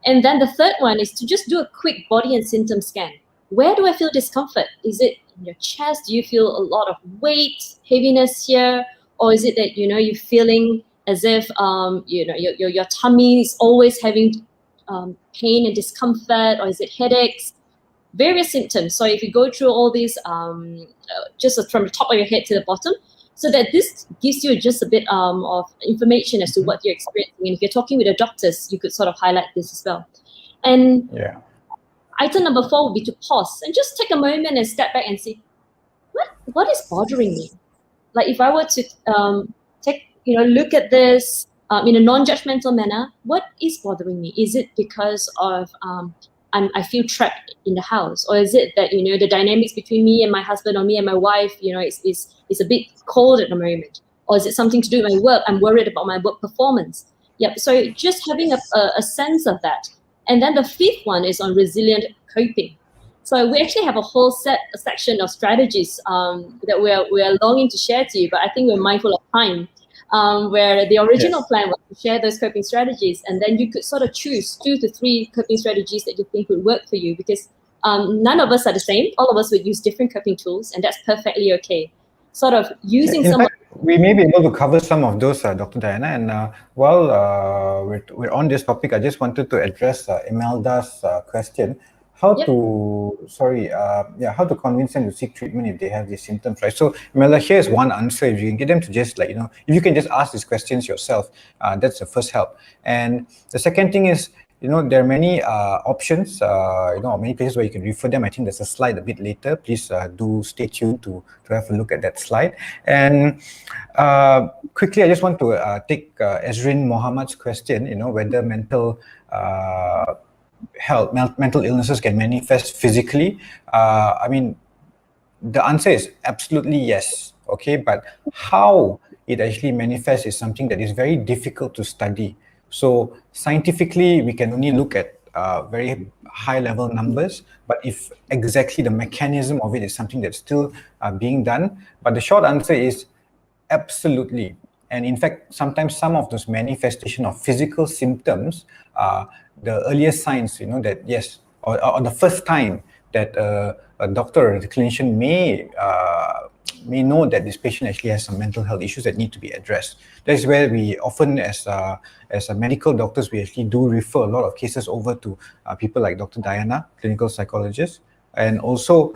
And then the third one is to just do a quick body and symptom scan. Where do I feel discomfort? Is it in your chest? Do you feel a lot of weight, heaviness here? Or is it that, you're feeling as if, your tummy is always having pain and discomfort? Or is it headaches? Various symptoms. So if you go through all these, just from the top of your head to the bottom, so that this gives you just a bit of information as to what you're experiencing. And if you're talking with the doctors, you could sort of highlight this as well. And item number 4 would be to pause and just take a moment and step back and see, what is bothering me? Like if I were to look at this in a non-judgmental manner, what is bothering me? Is it because of I feel trapped in the house, or is it that the dynamics between me and my husband, or me and my wife, is a bit cold at the moment, or is it something to do with my work? I'm worried about my work performance. Yep. So just having a sense of that. And then the 5th one is on resilient coping. So we actually have a whole section of strategies that we are longing to share to you, but I think we're mindful of time, where the original plan was to share those coping strategies, and then you could sort of choose 2 to 3 coping strategies that you think would work for you, because none of us are the same. All of us would use different coping tools, and that's perfectly okay. Sort of using In fact, we may be able to cover some of those, Dr. Diana. And while we're on this topic, I just wanted to address Imelda's question. How to convince them to seek treatment if they have these symptoms, right? So Imelda, here's one answer. If you can get them to just if you can just ask these questions yourself, that's the first help. And the second thing is, there are many options, many places where you can refer them. I think there's a slide a bit later. Please do stay tuned to have a look at that slide. And quickly, I just want to take Ezrin Mohammad's question, whether mental illnesses can manifest physically. The answer is absolutely yes. Okay, but how it actually manifests is something that is very difficult to study. So scientifically, we can only look at very high level numbers, but if exactly the mechanism of it is something that's still being done. But the short answer is absolutely. And in fact, sometimes some of those manifestation of physical symptoms are the earliest signs, that yes, or the first time that a doctor or the clinician may know that this patient actually has some mental health issues that need to be addressed. That is where we often, as medical doctors, we actually do refer a lot of cases over to people like Dr. Diana, clinical psychologist, and also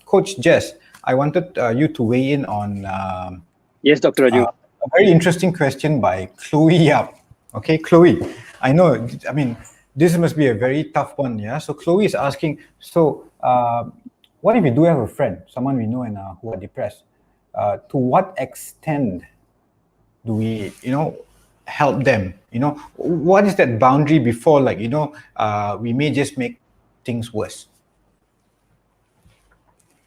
Coach Jess. I wanted you to weigh in on yes, Dr. Raju. A very interesting question by Chloe Yap. Okay, Chloe, I know, this must be a very tough one, yeah? So Chloe is asking, what if we do have a friend, someone we know and who are depressed? To what extent do we, help them? What is that boundary before, we may just make things worse?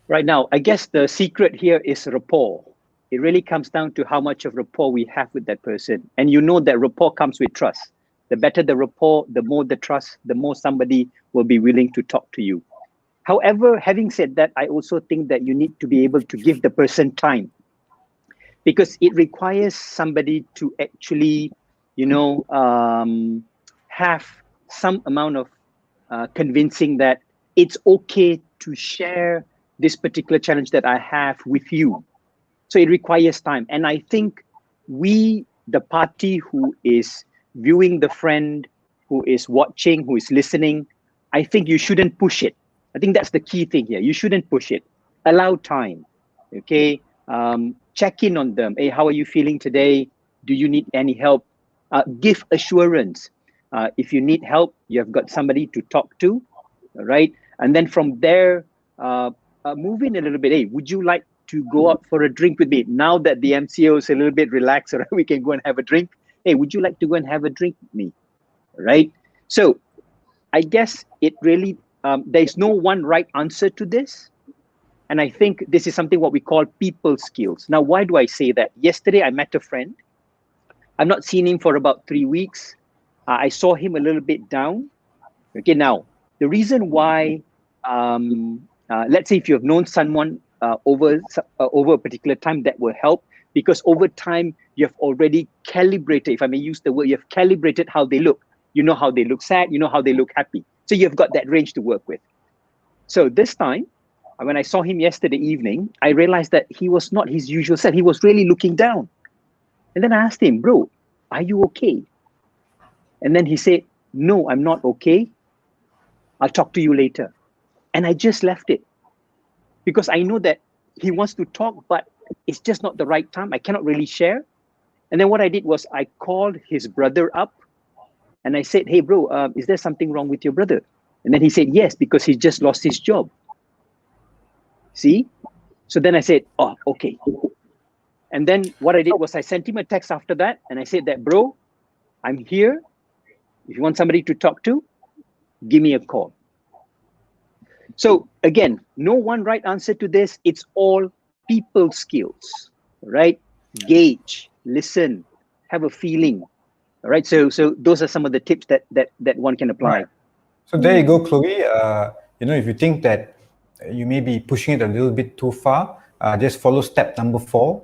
Right now, I guess the secret here is rapport. It really comes down to how much of rapport we have with that person. And that rapport comes with trust. The better the rapport, the more the trust, the more somebody will be willing to talk to you. However, having said that, I also think that you need to be able to give the person time, because it requires somebody to actually, have some amount of convincing that it's okay to share this particular challenge that I have with you. So it requires time. And I think we, the party who is viewing the friend, who is watching, who is listening, I think you shouldn't push it. I think that's the key thing here. You shouldn't push it. Allow time, okay? Check in on them. Hey, how are you feeling today? Do you need any help? Give assurance. If you need help, you have got somebody to talk to, right? And then from there, move in a little bit. Hey, would you like to go out for a drink with me? Now that the MCO is a little bit relaxed, right? We can go and have a drink. Hey, would you like to go and have a drink with me? Right? So I guess it really, there's no one right answer to this. And I think this is something what we call people skills. Now, why do I say that? Yesterday, I met a friend. I've not seen him for about 3 weeks. I saw him a little bit down. Okay, now, the reason why, let's say if you have known someone over a particular time, that will help, because over time you have already calibrated, if I may use the word, you have calibrated how they look. You know how they look sad, you know how they look happy. So you've got that range to work with. So this time, when I saw him yesterday evening, I realized that he was not his usual self. He was really looking down. And then I asked him, bro, are you okay? And then he said, no, I'm not okay. I'll talk to you later. And I just left it, because I know that he wants to talk, but it's just not the right time. I cannot really share. And then what I did was I called his brother up and I said, hey, bro, is there something wrong with your brother? And then he said, yes, because he just lost his job. See? So then I said, oh, okay. And then what I did was I sent him a text after that. And I said that, bro, I'm here. If you want somebody to talk to, give me a call. So again, no one right answer to this. It's all people skills, right? Gauge, listen, have a feeling. All right. So those are some of the tips that one can apply. Right. So there you go, Chloe. If you think that you may be pushing it a little bit too far, just follow step number 4.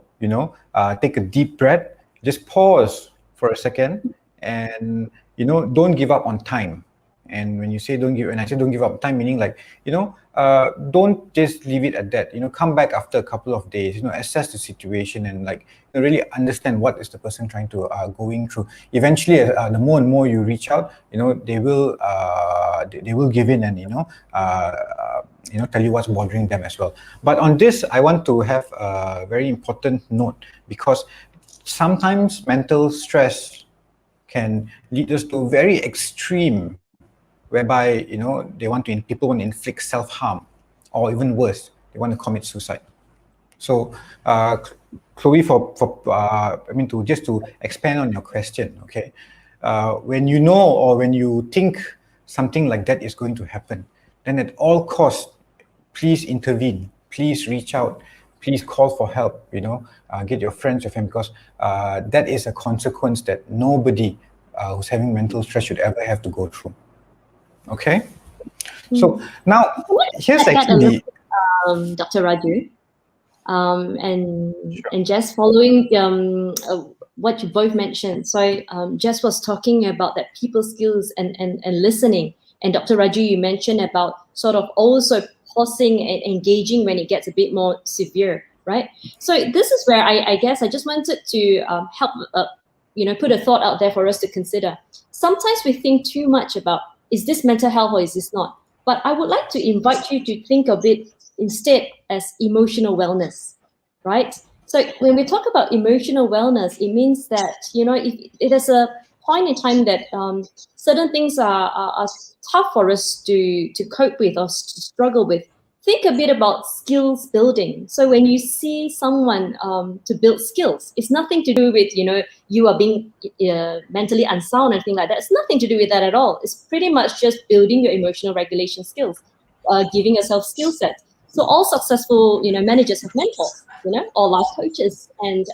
Take a deep breath. Just pause for a second, and don't give up on time. And when you say don't give up time, meaning don't just leave it at that. Come back after a couple of days. Assess the situation and really understand what is the person trying to going through. Eventually, the more and more you reach out, they will give in and tell you what's bothering them as well. But on this, I want to have a very important note, because sometimes mental stress can lead us to very extreme, whereby people want to inflict self-harm, or even worse, they want to commit suicide. So, Chloe, to expand on your question, okay, when you know or when you think something like that is going to happen, then at all costs, please intervene, please reach out, please call for help. Get your friends, your family, because that is a consequence that nobody who's having mental stress should ever have to go through. Okay, so now here's actually Dr. Raju. And just following what you both mentioned. So Jess was talking about that people skills and listening. And Dr. Raju, you mentioned about sort of also pausing and engaging when it gets a bit more severe, right? So this is where I guess I just wanted to help, put a thought out there for us to consider. Sometimes we think too much about, is this mental health or is this not? But I would like to invite you to think of it instead as emotional wellness, right? So when we talk about emotional wellness, it means that, if it is a point in time that certain things are tough for us to cope with or to struggle with, think a bit about skills building. So when you see someone to build skills, it's nothing to do with, you are being mentally unsound or anything like that. It's nothing to do with that at all. It's pretty much just building your emotional regulation skills, giving yourself skill sets. So all successful, managers have mentors, or life coaches and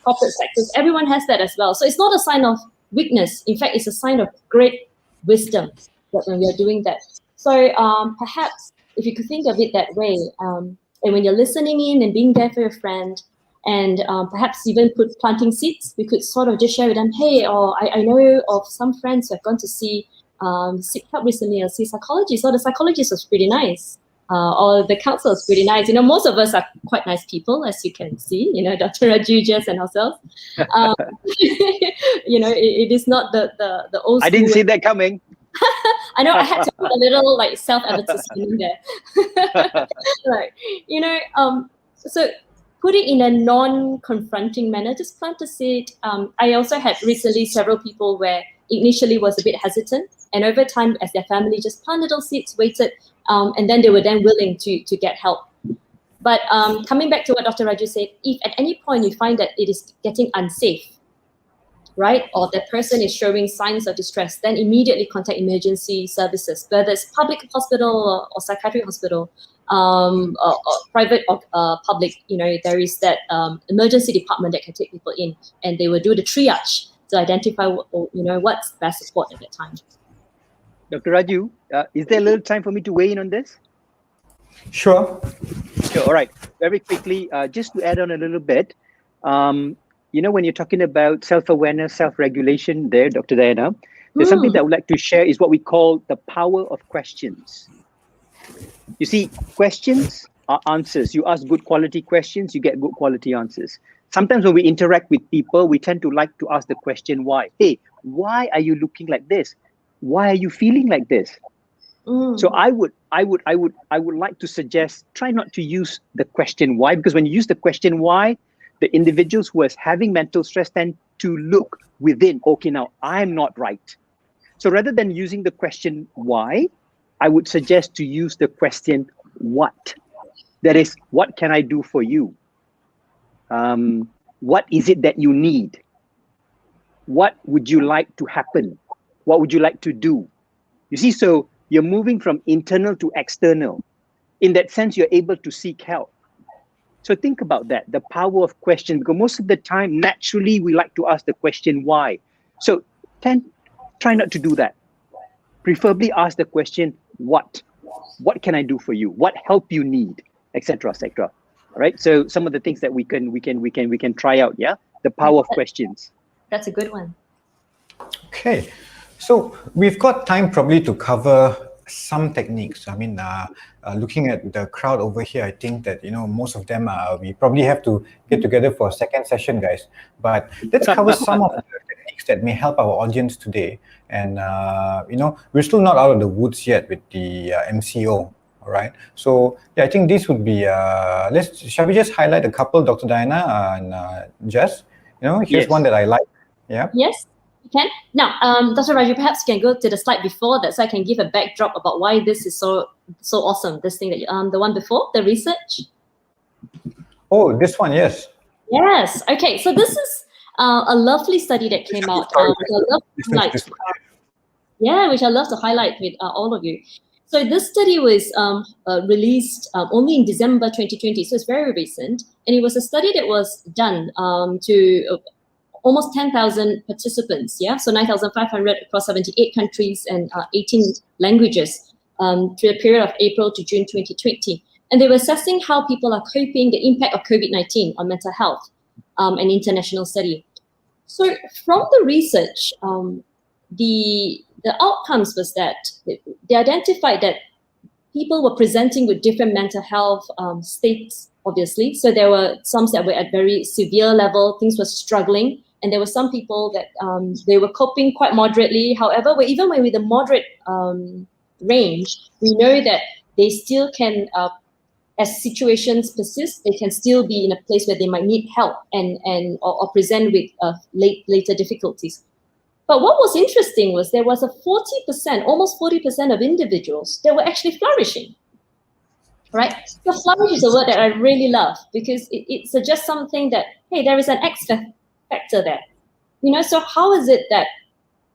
corporate sectors. Everyone has that as well. So it's not a sign of weakness. In fact, it's a sign of great wisdom that when we are doing that. So perhaps if you could think of it that way, and when you're listening in and being there for your friend, and perhaps even planting seeds, we could sort of just share with them, hey, or I know of some friends who have gone to seek help recently or see psychologists. So the psychologist was pretty nice. Or the counselor is pretty nice. Most of us are quite nice people, as you can see, Dr. Raju, Jess, and ourselves. It is not the old school. I didn't see that coming. I know I had to put a little self-advertisement in there. So put it in a non-confronting manner, just plant a seed. I also had recently several people where initially was a bit hesitant, and over time, as their family just planted little seeds, waited, and then they were then willing to get help. But coming back to what Dr. Raju said, if at any point you find that it is getting unsafe, right, or the person is showing signs of distress, then immediately contact emergency services, whether it's public hospital or psychiatric hospital, or private or public. There is that emergency department that can take people in, and they will do the triage to identify what's best support at that time. Dr. Raju, is there a little time for me to weigh in on this? Sure. All right. Very quickly, just to add on a little bit, when you're talking about self-awareness, self-regulation there, Dr. Diana, there's something that I would like to share is what we call the power of questions. You see, questions are answers. You ask good quality questions, you get good quality answers. Sometimes when we interact with people, we tend to like to ask the question, why? Hey, why are you looking like this? Why are you feeling like this? So I would like to suggest, try not to use the question why, because when you use the question why, the individuals who are having mental stress tend to look within, okay, now I'm not right. So rather than using the question why, I would suggest to use the question what. That is, what can I do for you? What is it that you need? What would you like to happen? What would you like to do? You see, so you're moving from internal to external. In that sense, you're able to seek help. So think about that, the power of question, because most of the time, naturally, we like to ask the question why. So try not to do that. Preferably ask the question what. What can I do for you? What help you need, etc., etc. All right. So some of the things that we can try out. Yeah, the power of questions. That's a good one. Okay, so we've got time probably to cover some techniques. I mean, looking at the crowd over here, I think that most of them we probably have to get together for a second session, guys. But let's cover some of the techniques that may help our audience today. And we're still not out of the woods yet with the MCO. All right. So yeah, I think this would be. Shall we just highlight a couple, Dr. Diana and Jess? Here's one that I like. Yeah. Yes. Can. Now, Dr. Raju, perhaps you can go to the slide before that so I can give a backdrop about why this is so awesome, this thing that the one before, the research. Oh, this one, yes. Yes. Okay, so this is a lovely study that came out. Which I love to highlight with all of you. So this study was released only in December 2020, so it's very recent. And it was a study that was done to almost 10,000 participants, so 9,500 across 78 countries and 18 languages through a period of April to June 2020. And they were assessing how people are coping, the impact of COVID-19 on mental health, an international study. So from the research, the outcomes was that they identified that people were presenting with different mental health states, obviously. So there were some that were at very severe level, things were struggling, and there were some people that they were coping quite moderately. However, even when with the moderate range, we know that they still can, as situations persist, they can still be in a place where they might need help or present with later difficulties. But what was interesting was there was a 40%, almost 40% of individuals that were actually flourishing, right? So flourish is a word that I really love because it suggests something that, hey, there is an X factor there. So how is it that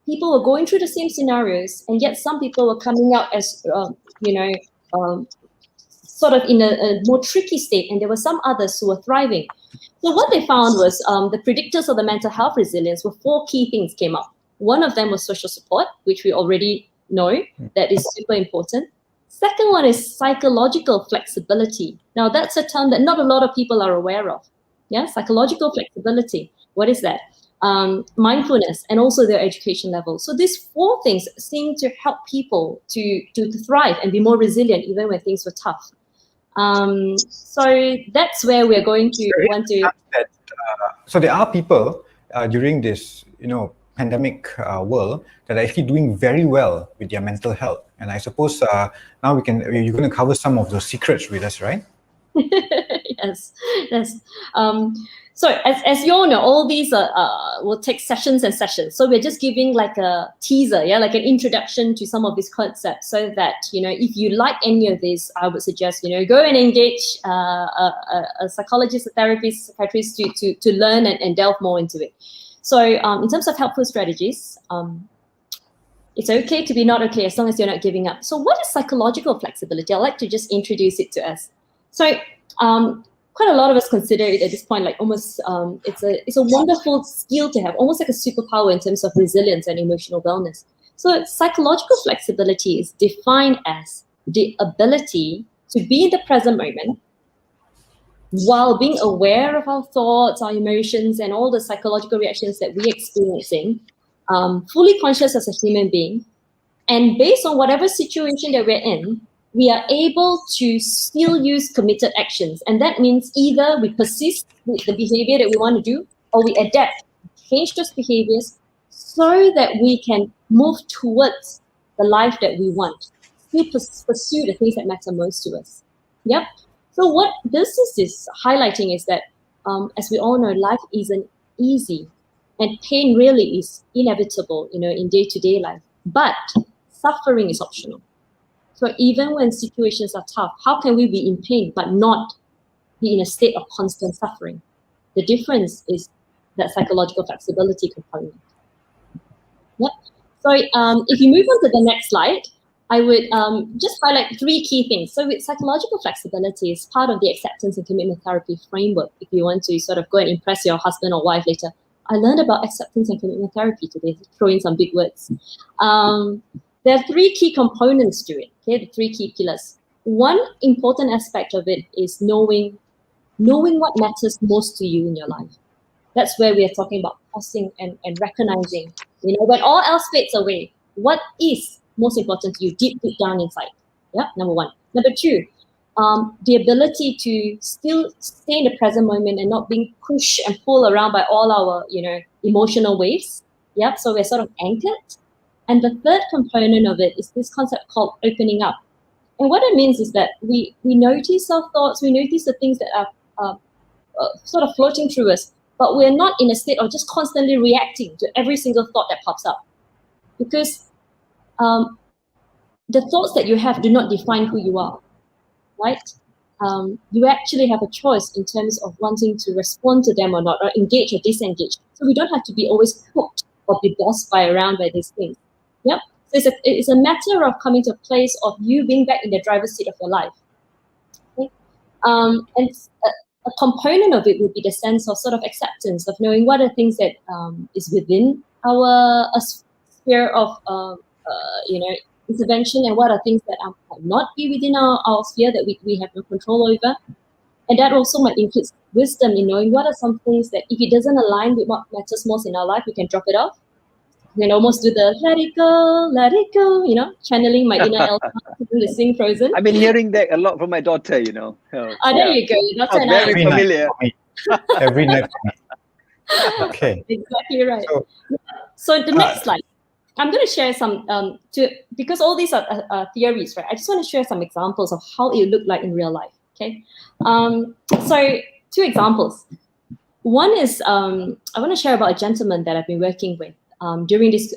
people were going through the same scenarios and yet some people were coming out as, sort of in a more tricky state, and there were some others who were thriving. So what they found was the predictors of the mental health resilience were 4 key things came up. One of them was social support, which we already know that is super important. Second one is psychological flexibility. Now that's a term that not a lot of people are aware of. Yeah, psychological flexibility. What is that? Mindfulness and also their education level. So these 4 things seem to help people to thrive and be more resilient even when things were tough. So that's where we're going to want to. So there are people during this, pandemic world that are actually doing very well with their mental health, and I suppose now you're going to cover some of those secrets with us, right? Yes. So as you all know, all these will take sessions and sessions. So we're just giving like a teaser, like an introduction to some of these concepts, so that if you like any of this, I would suggest go and engage a psychologist, a therapist, psychiatrist to learn and delve more into it. So in terms of helpful strategies, it's okay to be not okay as long as you're not giving up. So what is psychological flexibility? I'd like to just introduce it to us. So quite a lot of us consider it at this point like almost it's a wonderful skill to have, almost like a superpower in terms of resilience and emotional wellness. So psychological flexibility is defined as the ability to be in the present moment while being aware of our thoughts, our emotions, and all the psychological reactions that we're experiencing, fully conscious as a human being, and based on whatever situation that we're in, we are able to still use committed actions. And that means either we persist with the behavior that we want to do, or we adapt, change those behaviors so that we can move towards the life that we want, still pursue the things that matter most to us. Yep. So what this is highlighting is that, as we all know, life isn't easy, and pain really is inevitable, in day-to-day life. But suffering is optional. So even when situations are tough, how can we be in pain but not be in a state of constant suffering? The difference is that psychological flexibility component. Yep. So if you move on to the next slide, I would just highlight 3 key things. So with psychological flexibility is part of the acceptance and commitment therapy framework. If you want to sort of go and impress your husband or wife later, I learned about acceptance and commitment therapy today, throw in some big words. There are 3 key components to it, okay, the 3 key pillars. One important aspect of it is knowing what matters most to you in your life. That's where we are talking about pausing and recognizing, when all else fades away, what is most important to you deep down inside. Yeah, number 1. Number 2, the ability to still stay in the present moment and not being pushed and pulled around by all our, emotional waves. Yeah, so we're sort of anchored. And the third component of it is this concept called opening up. And what it means is that we notice our thoughts, we notice the things that are sort of floating through us, but we're not in a state of just constantly reacting to every single thought that pops up. Because the thoughts that you have do not define who you are, right? You actually have a choice in terms of wanting to respond to them or not, or engage or disengage. So we don't have to be always hooked or be bossed around by these things. Yep. So it's a matter of coming to a place of you being back in the driver's seat of your life. Okay? And a component of it would be the sense of sort of acceptance, of knowing what are things that is within our sphere of intervention and what are things that might not be within our sphere that we have no control over. And that also might include wisdom in knowing what are some things that if it doesn't align with what matters most in our life, we can drop it off. We can almost do the let it go, channeling my inner Elsa to sing Frozen. I've been hearing that a lot from my daughter, Oh, there you go. Your daughter and I. Very familiar. Every night for me. Okay. Exactly right. So the next slide, I'm going to share some, because all these are theories, right? I just want to share some examples of how it looked like in real life, okay? So 2 examples. One is, I want to share about a gentleman that I've been working with during this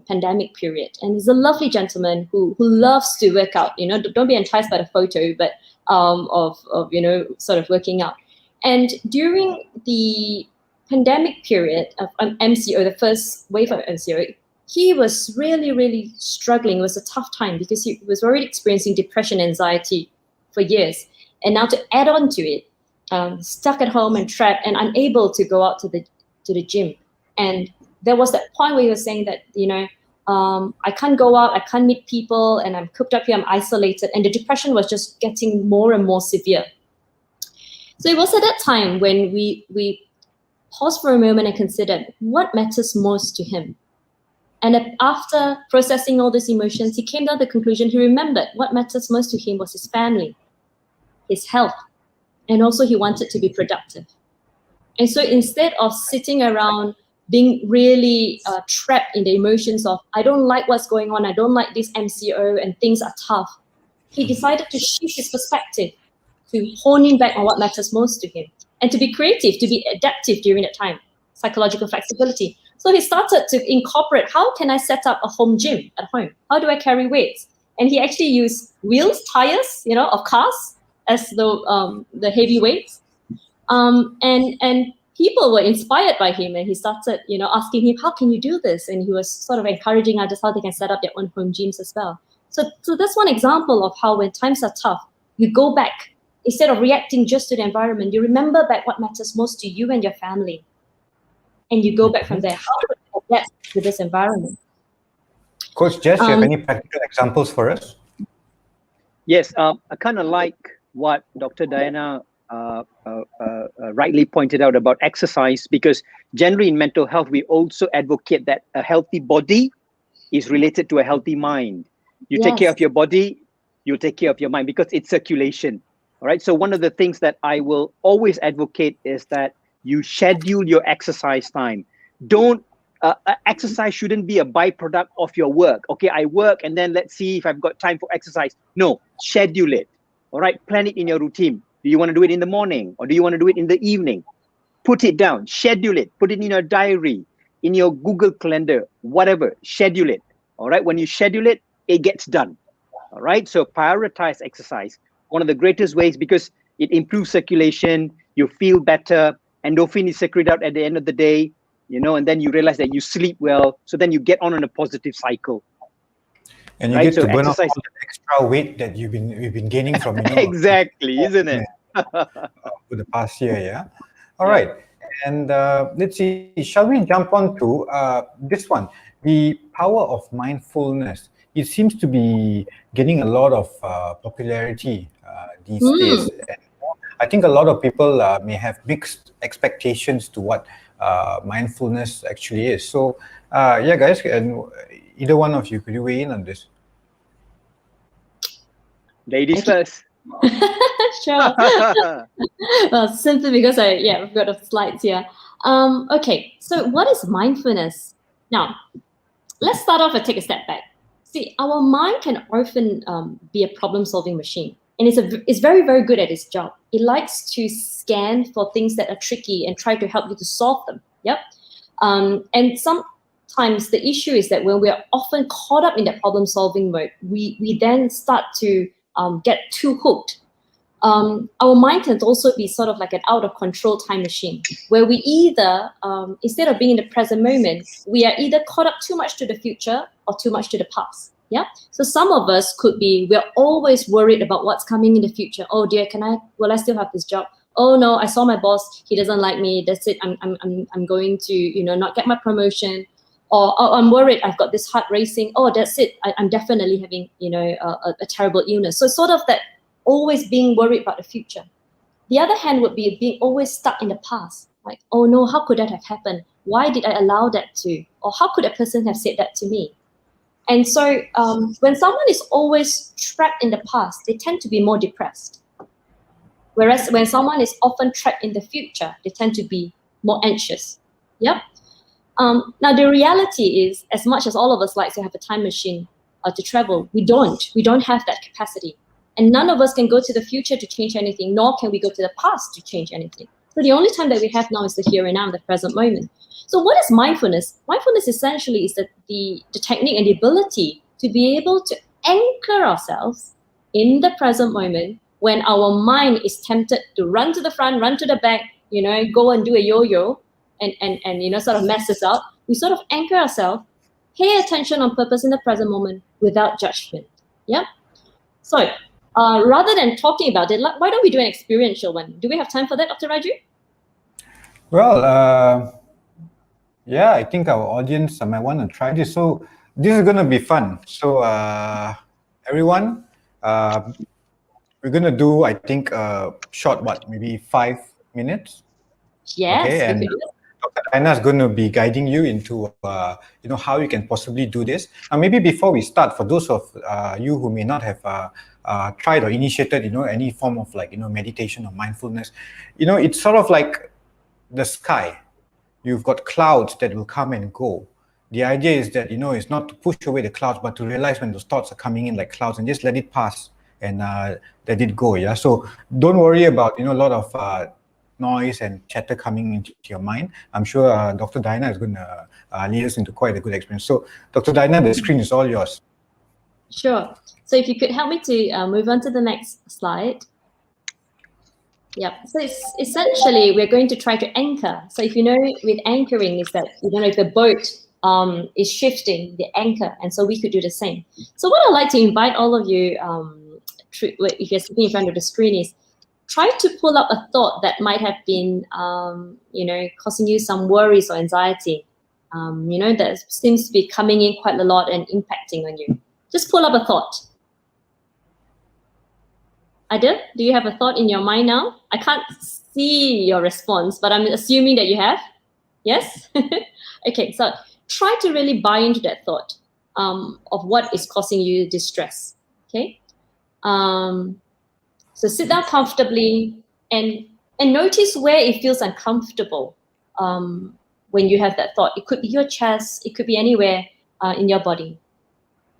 pandemic period. And he's a lovely gentleman who loves to work out, don't be enticed by the photo, but of sort of working out. And during the pandemic period of MCO, the first wave of MCO, he was really, really struggling. It was a tough time because he was already experiencing depression, anxiety for years. And now to add on to it, stuck at home and trapped and unable to go out to the gym. And there was that point where he was saying that, I can't go out, I can't meet people, and I'm cooped up here, I'm isolated. And the depression was just getting more and more severe. So it was at that time when we paused for a moment and considered what matters most to him. And after processing all these emotions, he came down to the conclusion, he remembered what matters most to him was his family, his health, and also he wanted to be productive. And so instead of sitting around being really trapped in the emotions of, I don't like what's going on, I don't like this MCO and things are tough, he decided to shift his perspective, to hone in back on what matters most to him, and to be creative, to be adaptive during that time, psychological flexibility. So he started to incorporate, how can I set up a home gym at home? How do I carry weights? And he actually used wheels, tires, of cars as the heavy weights. And people were inspired by him, and he started, asking him, how can you do this? And he was sort of encouraging others how they can set up their own home gyms as well. So that's one example of how when times are tough, you go back. Instead of reacting just to the environment, you remember back what matters most to you and your family. And you go back from there. How do I adapt to this environment? Coach Jess, you have any practical examples for us? Yes, I kind of like what Dr. Diana rightly pointed out about exercise, because generally in mental health, we also advocate that a healthy body is related to a healthy mind. You take care of your body, you'll take care of your mind, because it's circulation. All right. So one of the things that I will always advocate is that you schedule your exercise time. Don't exercise shouldn't be a byproduct of your work. Okay, I work and then let's see if I've got time for exercise. No, schedule it. All right, plan it in your routine. Do you want to do it in the morning or do you want to do it in the evening? Put it down, schedule it, put it in your diary, in your Google Calendar, whatever, schedule it. All right, when you schedule it, it gets done. All right, so prioritize exercise. One of the greatest ways, because it improves circulation, you feel better, endorphin is secreted out at the end of the day, and then you realize that you sleep well, so then you get on a positive cycle. And you get to burn off all the extra weight that we've been gaining from exactly, isn't it? For the past year, yeah. All right, and let's see. Shall we jump on to this one? The power of mindfulness. It seems to be getting a lot of popularity these days. And I think a lot of people may have mixed expectations to what mindfulness actually is. So, yeah, guys, and either one of you, could you weigh in on this? Ladies first. Sure. Well, simply because we've got the slides here. Okay, so what is mindfulness? Now, let's start off and take a step back. See, our mind can often be a problem-solving machine, and it's very, very good at its job. It likes to scan for things that are tricky and try to help you to solve them. Yep. And sometimes the issue is that when we are often caught up in that problem-solving mode, we then start to get too hooked. Our mind can also be sort of like an out-of-control time machine, where we either, instead of being in the present moment, we are either caught up too much to the future or too much to the past. Yeah. So some of us we're always worried about what's coming in the future. Oh dear, will I still have this job? Oh no, I saw my boss, he doesn't like me. That's it. I'm going to, not get my promotion. or oh, I'm worried, I've got this heart racing, oh, that's it, I'm definitely having, a terrible illness. So sort of that always being worried about the future. The other hand would be being always stuck in the past. Like, oh no, how could that have happened? Why did I allow that to? Or how could a person have said that to me? And so when someone is always trapped in the past, they tend to be more depressed. Whereas when someone is often trapped in the future, they tend to be more anxious. Yep. Now the reality is, as much as all of us like to have a time machine to travel, we don't have that capacity. And none of us can go to the future to change anything, nor can we go to the past to change anything. So the only time that we have now is the here and now, the present moment. So what is mindfulness? Mindfulness essentially is the technique and the ability to be able to anchor ourselves in the present moment when our mind is tempted to run to the front, run to the back, go and do a yo-yo and sort of mess us up. We sort of anchor ourselves, pay attention on purpose in the present moment without judgment. Yeah? So rather than talking about it, why don't we do an experiential one? Do we have time for that, Dr. Raju? Well, yeah, I think our audience might want to try this. So this is going to be fun. So everyone, we're going to do, I think, short, maybe 5 minutes? Yes. Okay, and Dr. Diana is going to be guiding you into, how you can possibly do this. And maybe before we start, for those of you who may not have tried or initiated, any form of meditation or mindfulness, it's sort of like the sky. You've got clouds that will come and go. The idea is that, it's not to push away the clouds, but to realize when those thoughts are coming in like clouds and just let it pass and let it go. Yeah. So don't worry about, a lot of noise and chatter coming into your mind. I'm sure Dr. Diana is going to lead us into quite a good experience. So Dr. Diana, the screen is all yours. Sure. So if you could help me to move on to the next slide. Yep. So it's essentially we're going to try to anchor. So if with anchoring is that if the boat is shifting the anchor, and so we could do the same. So what I'd like to invite all of you, if you're sitting in front of the screen, is try to pull up a thought that might have been causing you some worries or anxiety. That seems to be coming in quite a lot and impacting on you. Just pull up a thought. Adil, do you have a thought in your mind now? I can't see your response, but I'm assuming that you have. Yes? Okay, so try to really buy into that thought of what is causing you distress. Okay? So sit down comfortably and notice where it feels uncomfortable when you have that thought. It could be your chest, it could be anywhere in your body.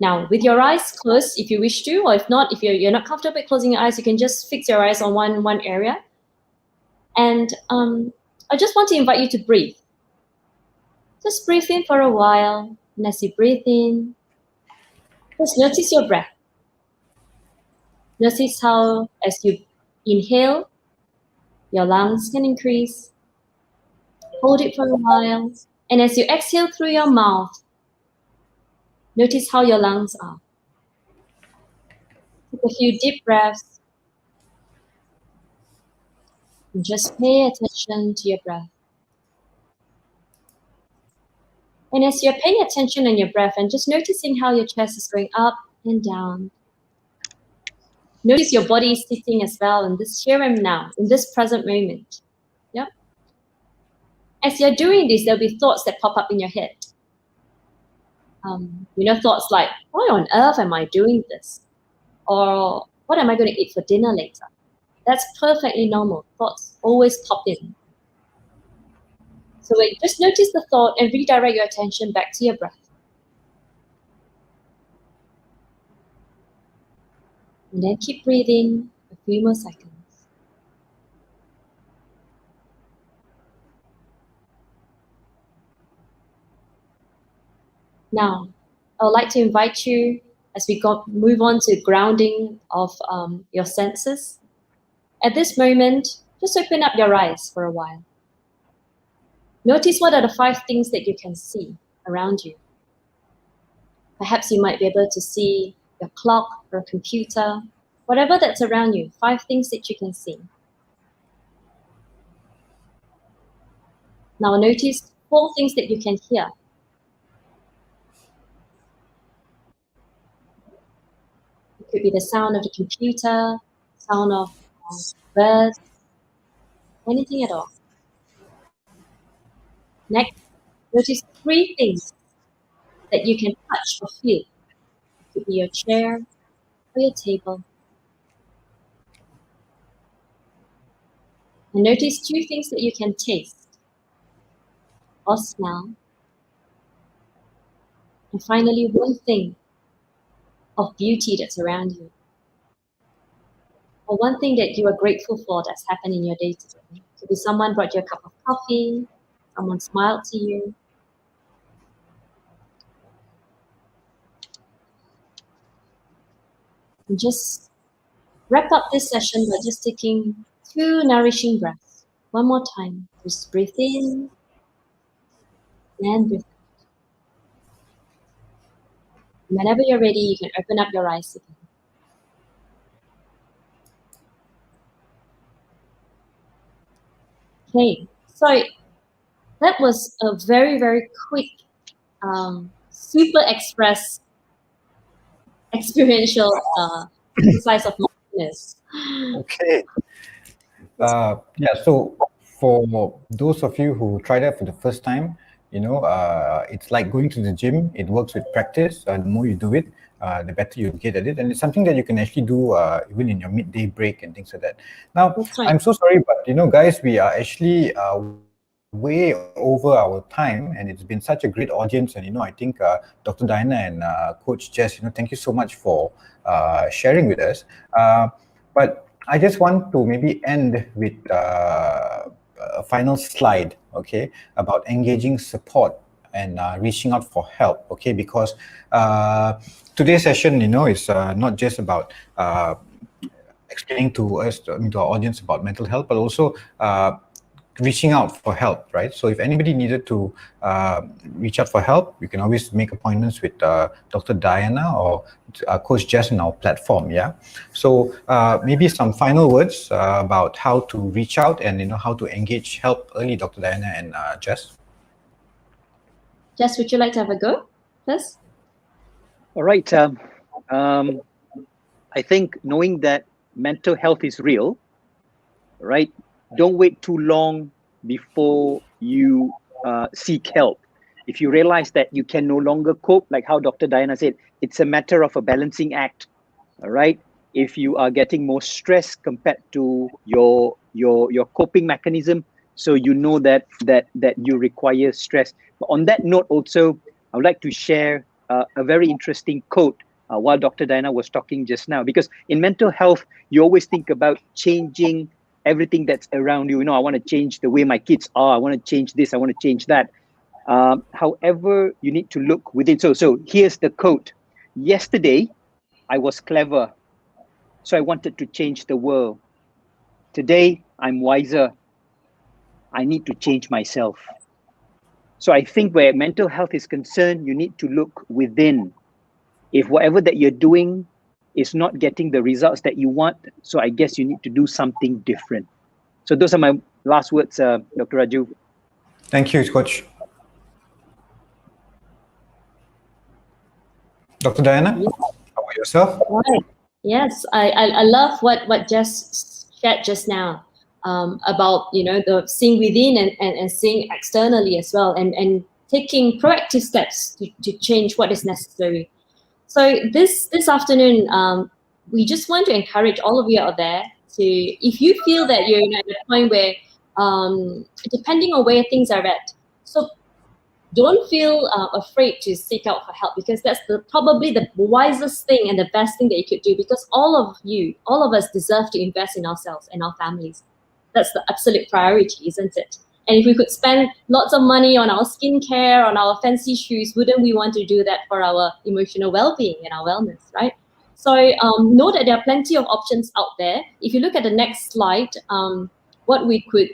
Now, with your eyes closed, if you wish to, or if not, if you're not comfortable with closing your eyes, you can just fix your eyes on one area. And I just want to invite you to breathe. Just breathe in for a while. And as you breathe in, just notice your breath. Notice how, as you inhale, your lungs can increase. Hold it for a while. And as you exhale through your mouth, notice how your lungs are. Take a few deep breaths. And just pay attention to your breath. And as you're paying attention on your breath and just noticing how your chest is going up and down, notice your body is sitting as well in this here and now, in this present moment. Yep. As you're doing this, there'll be thoughts that pop up in your head. Thoughts like, why on earth am I doing this? Or what am I going to eat for dinner later? That's perfectly normal. Thoughts always pop in. So just notice the thought and redirect your attention back to your breath. And then keep breathing a few more seconds. Now, I would like to invite you, as we move on to grounding of your senses. At this moment, just open up your eyes for a while. Notice what are the 5 things that you can see around you. Perhaps you might be able to see your clock or a computer, whatever that's around you, 5 things that you can see. Now notice 4 things that you can hear. Could be the sound of the computer, sound of birds, anything at all. Next, notice 3 things that you can touch or feel. It could be your chair or your table. And notice 2 things that you can taste or smell. And finally, 1 thing of beauty that's around you. Or 1 thing that you are grateful for that's happened in your day today. It could be someone brought you a cup of coffee, someone smiled to you. And just wrap up this session by just taking 2 nourishing breaths. 1 more time. Just breathe in and breathe out. Whenever you're ready, you can open up your eyes again. Okay, so that was a very, very quick, super express, experiential exercise of mindfulness. Okay. Yeah, so for those of you who tried it for the first time, it's like going to the gym. It works with practice. The more you do it, the better you get at it. And it's something that you can actually do even in your midday break and things like that. Now, I'm so sorry, but guys, we are actually way over our time, and it's been such a great audience. And I think Dr. Diana and Coach Jess, thank you so much for sharing with us. But I just want to maybe end with a final slide, okay, about engaging support and reaching out for help, okay, because today's session, is not just about explaining to us, to our audience about mental health, but also reaching out for help, right? So if anybody needed to reach out for help, you can always make appointments with Dr. Diana or Coach Jess on our platform, yeah? So maybe some final words about how to reach out and how to engage help early, Dr. Diana and Jess. Jess, would you like to have a go first? All right. I think knowing that mental health is real, right? Don't wait too long before you seek help. If you realize that you can no longer cope, like how Dr. Diana said, it's a matter of a balancing act, all right? If you are getting more stress compared to your coping mechanism, so you know that you require stress. But on that note also, I would like to share a very interesting quote while Dr. Diana was talking just now, because in mental health, you always think about changing everything that's around you. I want to change the way my kids are. I want to change this. I want to change that. However, you need to look within. So here's the quote. Yesterday, I was clever, so I wanted to change the world. Today, I'm wiser. I need to change myself. So I think where mental health is concerned, you need to look within. If whatever that you're doing is not getting the results that you want, so I guess you need to do something different. So those are my last words, Dr. Raju. Thank you, Coach. Dr. Diana, how about yourself? Right. Yes, I love what Jess shared just now about the seeing within and seeing externally as well, and taking proactive steps to change what is necessary. So this afternoon, we just want to encourage all of you out there to, if you feel that you're at a point where, depending on where things are at, so don't feel afraid to seek out for help, because that's probably the wisest thing and the best thing that you could do, because all of us deserve to invest in ourselves and our families. That's the absolute priority, isn't it? And if we could spend lots of money on our skincare, on our fancy shoes, wouldn't we want to do that for our emotional well-being and our wellness, right? So know that there are plenty of options out there. If you look at the next slide, what we could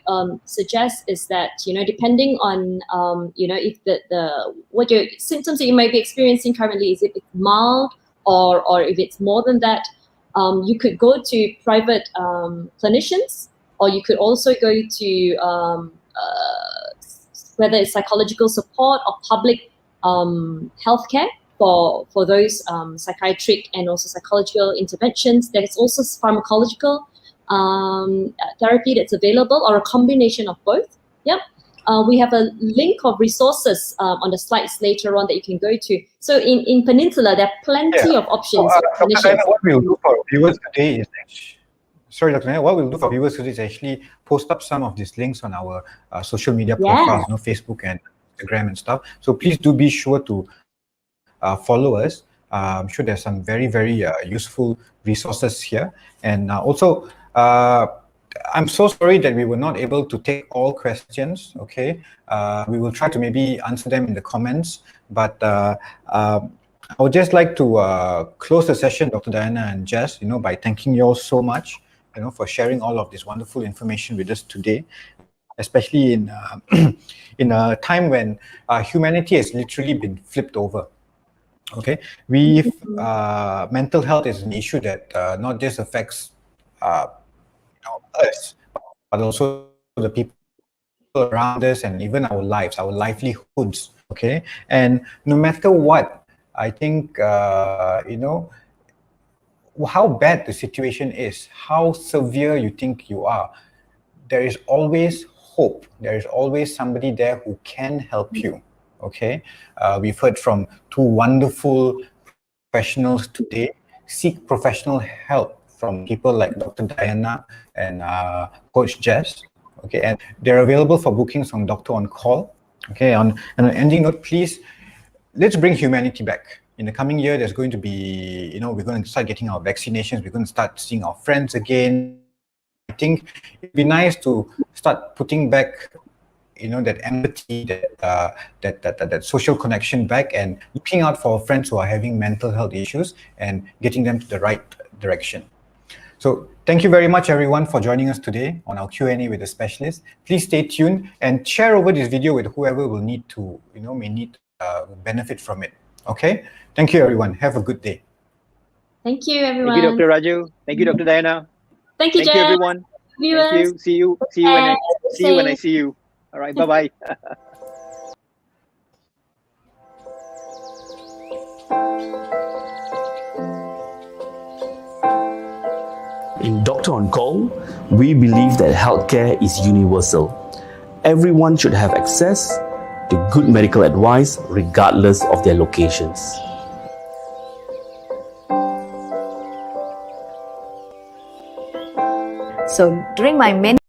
suggest is that, depending on, if what your symptoms that you might be experiencing currently is if it's mild or if it's more than that, you could go to private clinicians, or you could also go to whether it's psychological support or public healthcare. for those psychiatric and also psychological interventions. There is also pharmacological therapy that's available, or a combination of both. Yep. We have a link of resources on the slides later on that you can go to. So in Peninsula, there are plenty of options. Dr. Diana, what we'll do for viewers today is Dr. Diana, what we'll do for viewers today is actually post up some of these links on our social media profiles, Facebook and Instagram and stuff. So please do be sure to follow us. I'm sure there's some very, very useful resources here. And also, I'm so sorry that we were not able to take all questions, okay? We will try to maybe answer them in the comments, but I would just like to close the session, Dr. Diana and Jess, by thanking you all so much, for sharing all of this wonderful information with us today, especially in in a time when humanity has literally been flipped over. Okay, mental health is an issue that not just affects us, but also the people around us and even our lives, our livelihoods. Okay, and no matter what, I think how bad the situation is, how severe you think you are, there is always hope. There is always somebody there who can help you. Okay, we've heard from two wonderful professionals today. Seek professional help from people like Dr. Diana and Coach Jess. Okay, and they're available for bookings on Doctor on Call. Okay, on an ending note, please, let's bring humanity back. In the coming year, there's going to be, we're going to start getting our vaccinations. We're going to start seeing our friends again. I think it'd be nice to start putting back, that empathy, that social connection back, and looking out for friends who are having mental health issues and getting them to the right direction. So thank you very much, everyone, for joining us today on our Q&A with the specialist. Please stay tuned and share over this video with whoever will need to, may need benefit from it. Okay? Thank you, everyone. Have a good day. Thank you, everyone. Thank you, Dr. Raju. Thank you, Dr. Diana. Thank you, Thank you, everyone. Viewers. Thank you. See you when I see you. All right. Bye-bye. In Doctor on Call, we believe that healthcare is universal. Everyone should have access to good medical advice regardless of their locations. So during my many